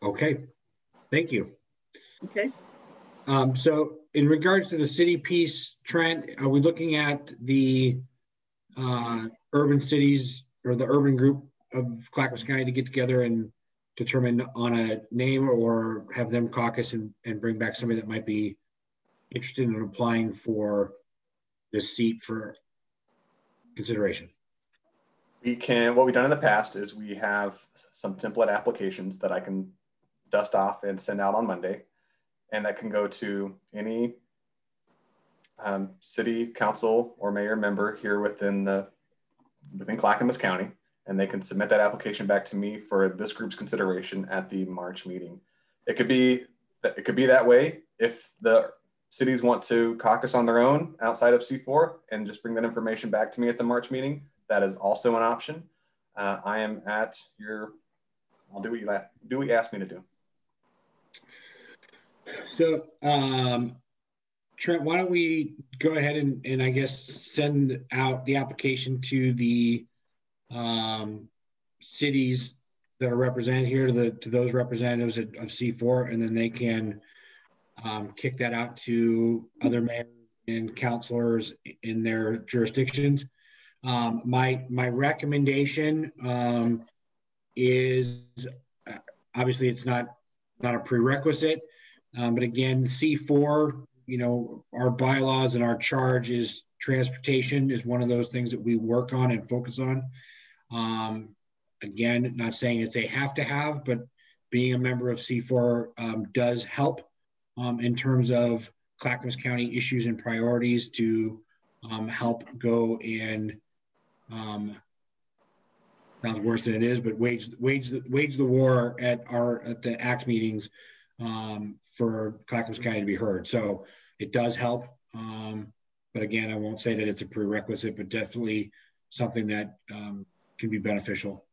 Okay, thank you. Okay. So in regards to the city piece, Trent, are we looking at the urban cities or the urban group of Clackamas County to get together and determine on a name, or have them caucus and bring back somebody that might be interested in applying for this seat for consideration? What we've done in the past is we have some template applications that I can dust off and send out on Monday, and that can go to any city council or mayor member here within Clackamas County. And they can submit that application back to me for this group's consideration at the March meeting. It could be that way if the cities want to caucus on their own outside of C4 and just bring that information back to me at the March meeting. That is also an option. I am at your. I'll do what you ask me to do. So, Trent, why don't we go ahead and I guess send out the application to the cities that are represented here to those representatives of C4, and then they can kick that out to other mayors and councilors in their jurisdictions. My recommendation is obviously it's not a prerequisite, but again, C4, you know, our bylaws and our charge is transportation is one of those things that we work on and focus on. Again, not saying it's a have to have, but being a member of C4 does help in terms of Clackamas County issues and priorities to help go and sounds worse than it is, but wage the war at the ACT meetings for Clackamas County to be heard. So it does help. But again, I won't say that it's a prerequisite, but definitely something that can be beneficial.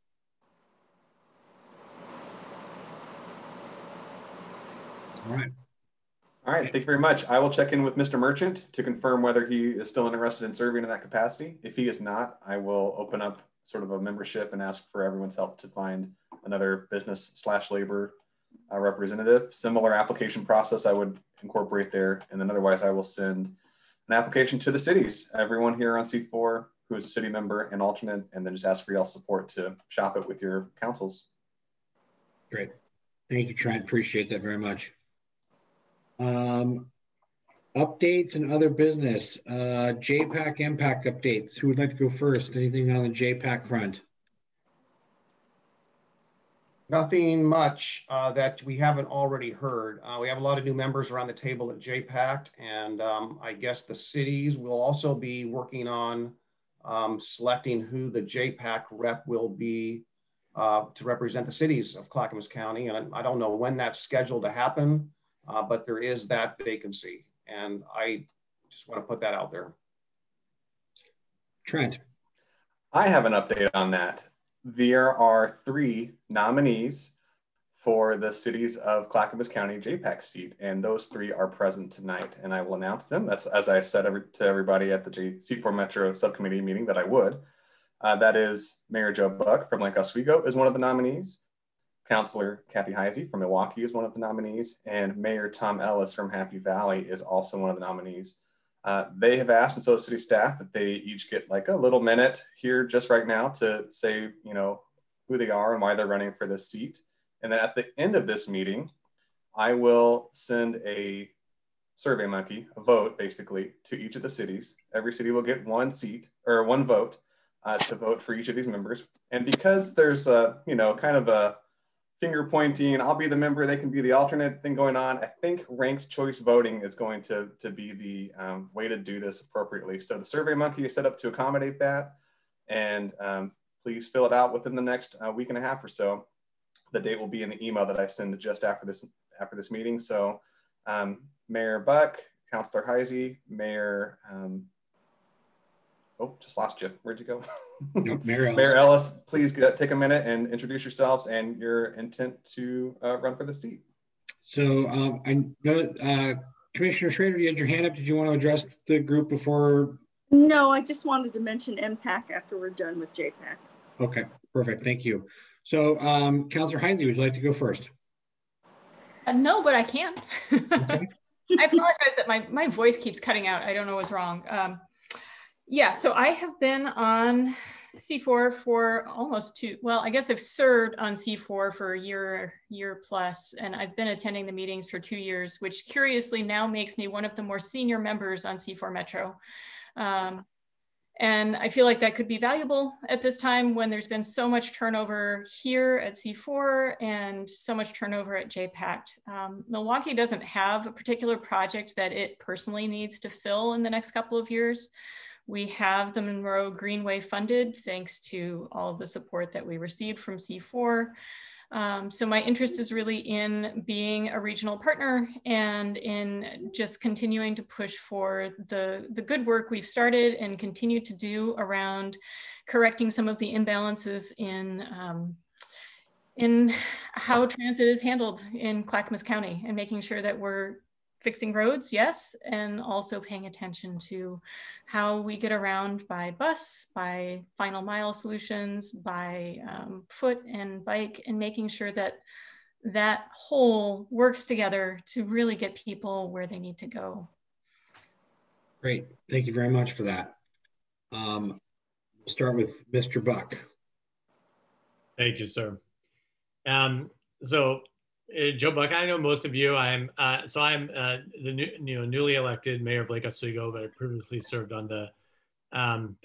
All right. All right, thank you very much. I will check in with Mr. Merchant to confirm whether he is still interested in serving in that capacity. If he is not, I will open up sort of a membership and ask for everyone's help to find another business/labor representative. Similar application process I would incorporate there. And then otherwise I will send an application to the cities, everyone here on C4 who is a city member and alternate, and then just ask for y'all support to shop it with your councils. Great. Thank you, Trent. Appreciate that very much. Updates and other business. Jpec impact updates. Who would like to go first? Anything on the Jpec front? Nothing much that we haven't already heard. We have a lot of new members around the table at Jpec, and I guess the cities will also be working on selecting who the Jpec rep will be to represent the cities of Clackamas County. And I don't know when that's scheduled to happen, but there is that vacancy. And I just want to put that out there. Trent. I have an update on that. There are 3 nominees for the cities of Clackamas County Jpec seat, and those 3 are present tonight, and I will announce them. That's as I said to everybody at the C4 Metro subcommittee meeting that I would. That is Mayor Joe Buck from Lake Oswego is one of the nominees. Councilor Kathy Heisey from Milwaukee is one of the nominees, and Mayor Tom Ellis from Happy Valley is also one of the nominees. They have asked, and so city staff, that they each get like a little minute here just right now to say, you know, who they are and why they're running for this seat. And then at the end of this meeting, I will send a survey monkey, a vote basically, to each of the cities. Every city will get 1 seat or 1 vote to vote for each of these members. And because there's a, you know, kind of a finger pointing, I'll be the member, they can be the alternate thing going on, I think ranked choice voting is going to be the way to do this appropriately. So the survey monkey is set up to accommodate that, and please fill it out within the next week and a half or so. The date will be in the email that I send just after this meeting. So Mayor Buck, Councilor Heisey, Mayor, oh, just lost you. Where'd you go? Nope, Mayor Ellis. Mayor Ellis, please take a minute and introduce yourselves and your intent to run for the seat. So I know, Commissioner Schrader, you had your hand up. Did you want to address the group before? No, I just wanted to mention MPAC after we're done with Jpec. Okay, perfect. Thank you. So Councilor Heisey, would you like to go first? No, but I can. Okay. I apologize that my voice keeps cutting out. I don't know what's wrong. Yeah, so I have been on C4 for almost I guess I've served on C4 for a year plus, and I've been attending the meetings for 2 years, which curiously now makes me one of the more senior members on C4 Metro. And I feel like that could be valuable at this time when there's been so much turnover here at C4 and so much turnover at Jpec. Milwaukee doesn't have a particular project that it personally needs to fill in the next couple of years. We have the Monroe Greenway funded thanks to all of the support that we received from C4. So my interest is really in being a regional partner and in just continuing to push for the good work we've started and continue to do around correcting some of the imbalances in how transit is handled in Clackamas County and making sure that we're fixing roads, yes, and also paying attention to how we get around by bus, by final mile solutions, by foot and bike, and making sure that that whole works together to really get people where they need to go. Great, thank you very much for that. We'll start with Mr. Buck. Thank you, sir. So Joe Buck, I know most of you. I'm the newly elected mayor of Lake Oswego, but I previously served on the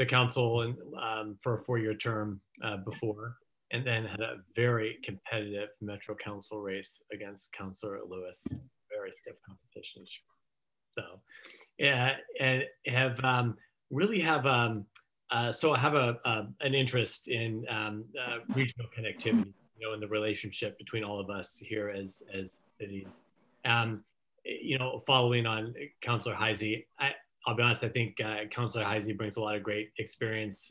council and for a 4-year term before, and then had a very competitive Metro Council race against Councilor Lewis. Very stiff competition. So, yeah, and have really have so I have an interest in regional connectivity. You know, in the relationship between all of us here as cities. You know, following on Councilor Heisey, I'll be honest, I think Councilor Heisey brings a lot of great experience,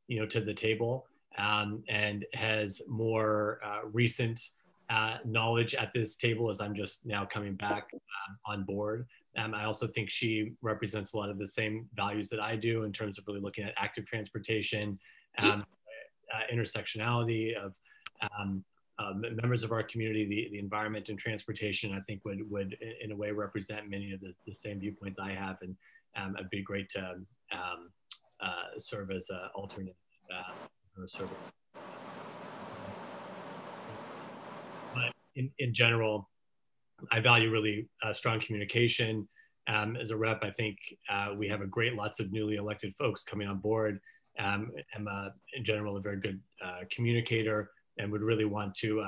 you know, to the table, and has more recent knowledge at this table as I'm just now coming back on board. I also think she represents a lot of the same values that I do in terms of really looking at active transportation, intersectionality of members of our community, the environment and transportation. I think would in a way represent many of the same viewpoints I have, and it'd be great to serve as an alternate or serve. But in general, I value really strong communication. As a rep, I think we have lots of newly elected folks coming on board. I'm in general a very good communicator, and would really want to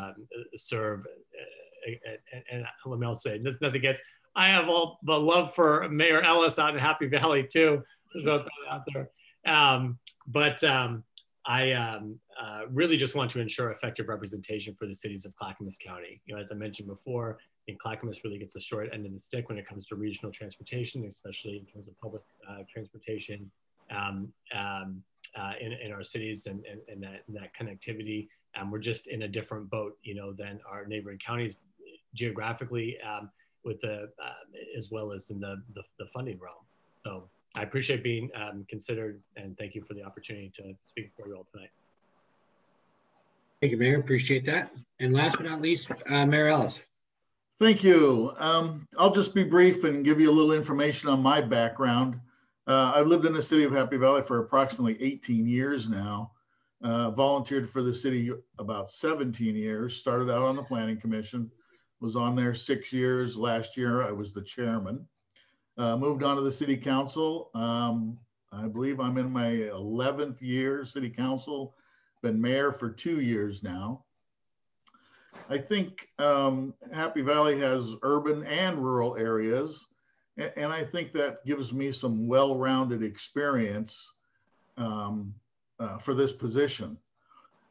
serve. And let me also say, this nothing against. I have all the love for Mayor Ellis out in Happy Valley too. Out there. I really just want to ensure effective representation for the cities of Clackamas County. You know, as I mentioned before, I think Clackamas really gets the short end of the stick when it comes to regional transportation, especially in terms of public transportation in our cities and that connectivity. We're just in a different boat, you know, than our neighboring counties geographically, with as well as in the funding realm. So I appreciate being considered, and thank you for the opportunity to speak for you all tonight. Thank you, Mayor. Appreciate that. And last but not least, Mayor Ellis. Thank you. I'll just be brief and give you a little information on my background. I've lived in the city of Happy Valley for approximately 18 years now. Volunteered for the city about 17 years, started out on the Planning Commission, was on there 6 years. Last year, I was the chairman. Moved on to the city council. I believe I'm in my 11th year city council, been mayor for 2 years now. I think Happy Valley has urban and rural areas, and I think that gives me some well-rounded experience for this position.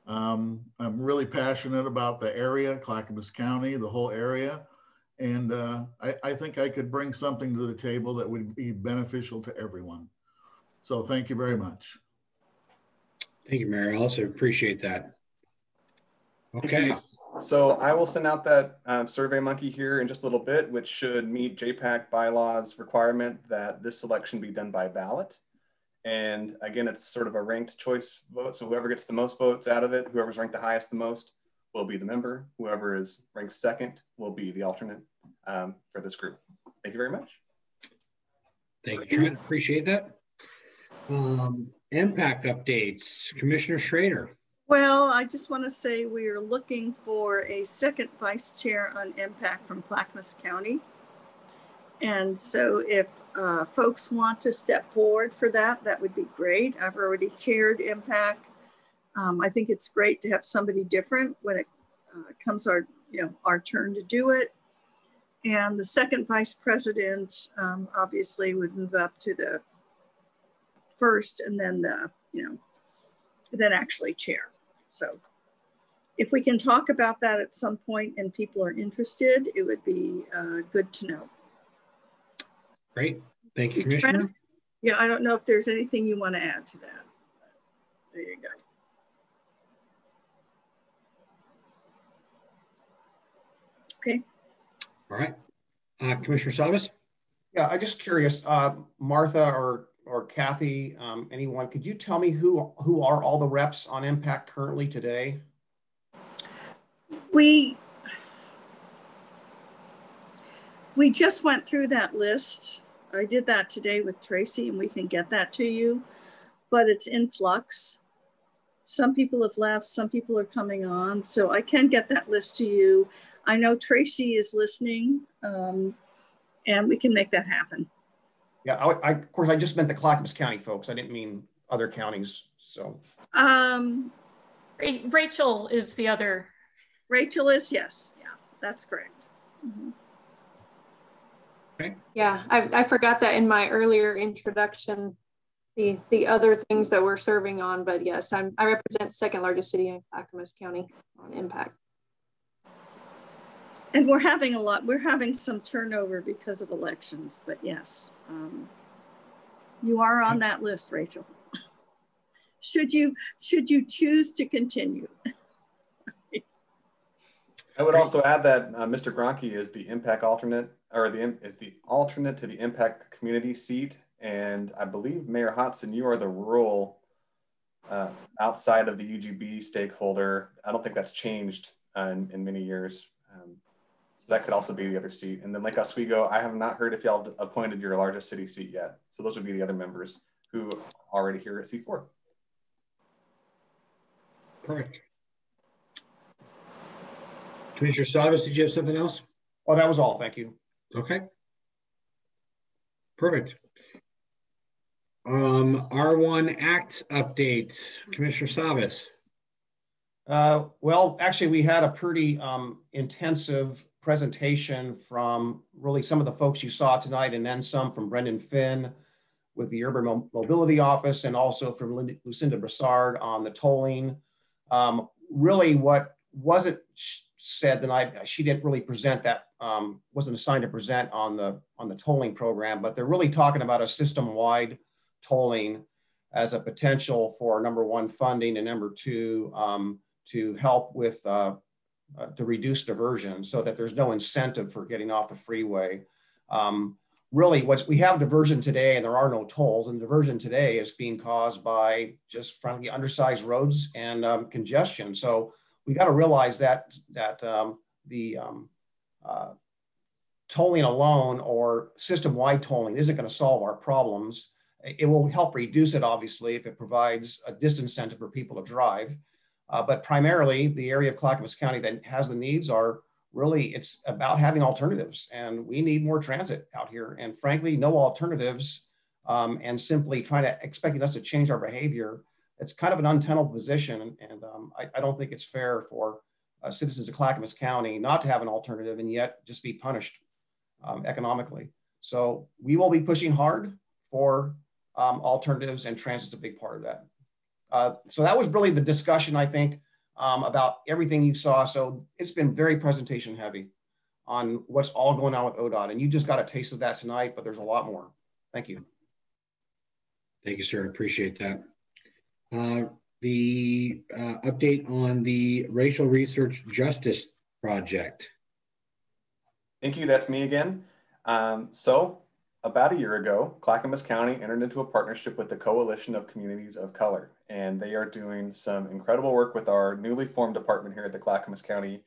I'm really passionate about the area, Clackamas County, the whole area. And I think I could bring something to the table that would be beneficial to everyone. So thank you very much. Thank you, Mayor. I also appreciate that. Okay. So I will send out that Survey Monkey here in just a little bit, which should meet Jpec bylaws requirement that this selection be done by ballot. And again, it's sort of a ranked choice vote. So whoever gets the most votes out of it, whoever's ranked the highest the most, will be the member. Whoever is ranked second will be the alternate for this group. Thank you very much. Thank you, Trent. Appreciate that. Impact updates, Commissioner Schrader. Well, I just want to say we are looking for a second vice chair on impact from Clackamas County. And so if folks want to step forward for that, that would be great. I've already chaired impact. I think it's great to have somebody different when it comes our turn to do it. And the second vice president obviously would move up to the first, and then then actually chair. So if we can talk about that at some point and people are interested, it would be good to know. Great. Thank you, Commissioner. Trent? Yeah, I don't know if there's anything you want to add to that. There you go. Okay. All right. Commissioner Savas? Yeah, I'm just curious, Martha or Kathy, anyone, could you tell me who are all the reps on impact currently today? We just went through that list. I did that today with Tracy, and we can get that to you, but it's in flux. Some people have left, some people are coming on, so I can get that list to you. I know Tracy is listening, and we can make that happen. Yeah, of course, I just meant the Clackamas County folks. I didn't mean other counties, so. Rachel is the other. Rachel is, yes, yeah, that's correct. Mm-hmm. Okay. Yeah, I forgot that in my earlier introduction, the other things that we're serving on, but yes, I represent the second largest city in Clackamas County on impact. And we're having some turnover because of elections, but yes, you are on that list, Rachel. Should you choose to continue? I would also add that Mr. Gronke is the impact alternate, or is the alternate to the impact community seat. And I believe Mayor Hodson, you are the rural outside of the UGB stakeholder. I don't think that's changed in many years. So that could also be the other seat. And then Lake Oswego, I have not heard if y'all appointed your largest city seat yet. So those would be the other members who are already here at C4. Perfect. Commissioner Savas, did you have something else? Oh, that was all. Thank you. Okay. Perfect. R1 Act update, Commissioner Savas. Well, actually, we had a pretty intensive presentation from really some of the folks you saw tonight, and then some from Brendan Finn with the Urban Mobility Office, and also from Lucinda Brassard on the tolling. Really, what wasn't said tonight, she didn't really present that, wasn't assigned to present on the tolling program, but they're really talking about a system-wide tolling as a potential for number one, funding, and number two, to help with to reduce diversion so that there's no incentive for getting off the freeway. Really, we have diversion today, and there are no tolls, and diversion today is being caused by just frankly undersized roads and congestion. So we got to realize that the tolling alone or system-wide tolling isn't going to solve our problems. It will help reduce it, obviously, if it provides a disincentive for people to drive. But primarily, the area of Clackamas County that has the needs are really, it's about having alternatives. And we need more transit out here. And frankly, no alternatives and simply expecting us to change our behavior, it's kind of an untenable position. And I don't think it's fair for citizens of Clackamas County not to have an alternative and yet just be punished economically. So we will be pushing hard for alternatives, and transit's a big part of that. So that was really the discussion, I think, about everything you saw. So it's been very presentation heavy on what's all going on with ODOT. And you just got a taste of that tonight, but there's a lot more. Thank you. Thank you, sir. Appreciate that. The update on the Racial Research Justice Project. Thank you. That's me again. So about a year ago, Clackamas County entered into a partnership with the Coalition of Communities of Color, and they are doing some incredible work with our newly formed department here at Clackamas County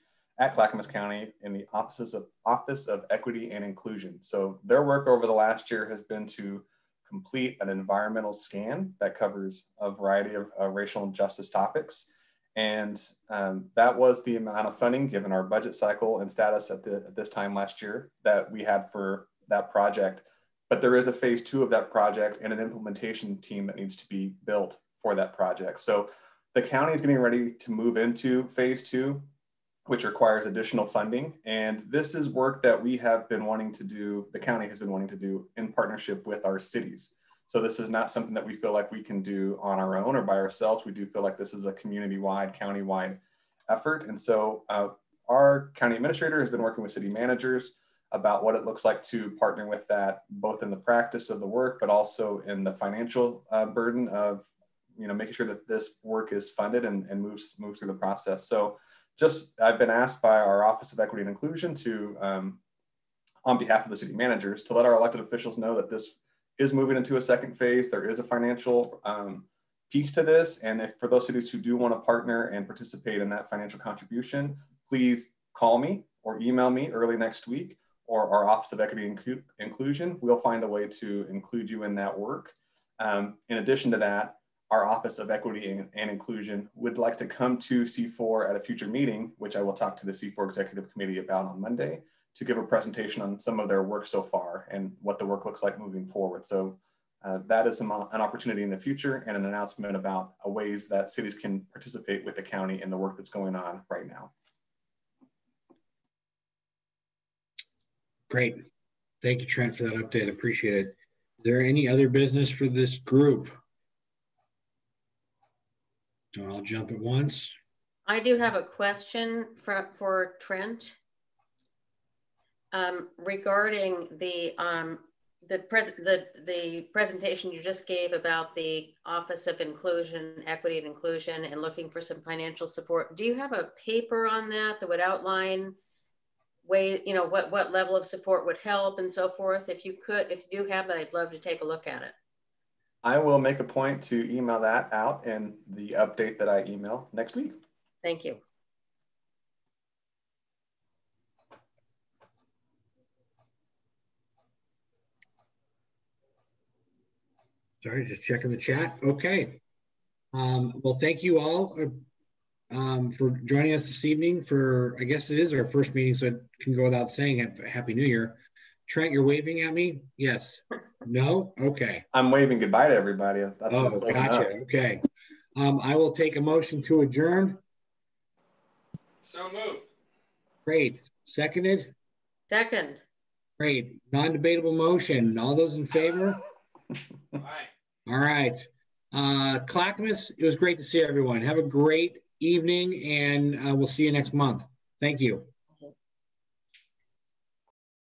in the Office of Equity and Inclusion. So their work over the last year has been to complete an environmental scan that covers a variety of racial injustice topics. And that was the amount of funding given our budget cycle and status at this time last year that we had for that project. But there is a phase 2 of that project and an implementation team that needs to be built for that project. So the county is getting ready to move into phase 2, which requires additional funding. And this is work that we have been wanting to do, the county has been wanting to do in partnership with our cities. So this is not something that we feel like we can do on our own or by ourselves. We do feel like this is a community-wide, county-wide effort. And so our county administrator has been working with city managers about what it looks like to partner with that, both in the practice of the work, but also in the financial burden of, making sure that this work is funded and moves through the process. So I've been asked by our Office of Equity and Inclusion to, on behalf of the city managers, to let our elected officials know that this is moving into a second phase. There is a financial piece to this. And if for those cities who do want to partner and participate in that financial contribution, please call me or email me early next week, or our Office of Equity and Inclusion. We'll find a way to include you in that work. In addition to that, our Office of Equity and Inclusion would like to come to C4 at a future meeting, which I will talk to the C4 Executive Committee about on Monday, to give a presentation on some of their work so far and what the work looks like moving forward. So that is an opportunity in the future and an announcement about ways that cities can participate with the county in the work that's going on right now. Great. Thank you, Trent, for that update. Appreciate it. Is there any other business for this group? So I'll jump at once. I do have a question for Trent regarding the presentation you just gave about the Office of Inclusion, Equity and Inclusion, and looking for some financial support. Do you have a paper on that would outline ways, you know, what level of support would help and so forth? If you do have that, I'd love to take a look at it. I will make a point to email that out in the update that I email next week. Thank you. Sorry, just checking the chat. Okay. Well, thank you all for joining us this evening for, I guess it is our first meeting, so it can go without saying Happy New Year. Trent, you're waving at me? Yes. No? Okay. I'm waving goodbye to everybody. That's gotcha. Okay. I will take a motion to adjourn. So moved. Great. Seconded? Second. Great. Non-debatable motion. All those in favor? Aye. All right. Clackamas, it was great to see everyone. Have a great evening, and we'll see you next month. Thank you.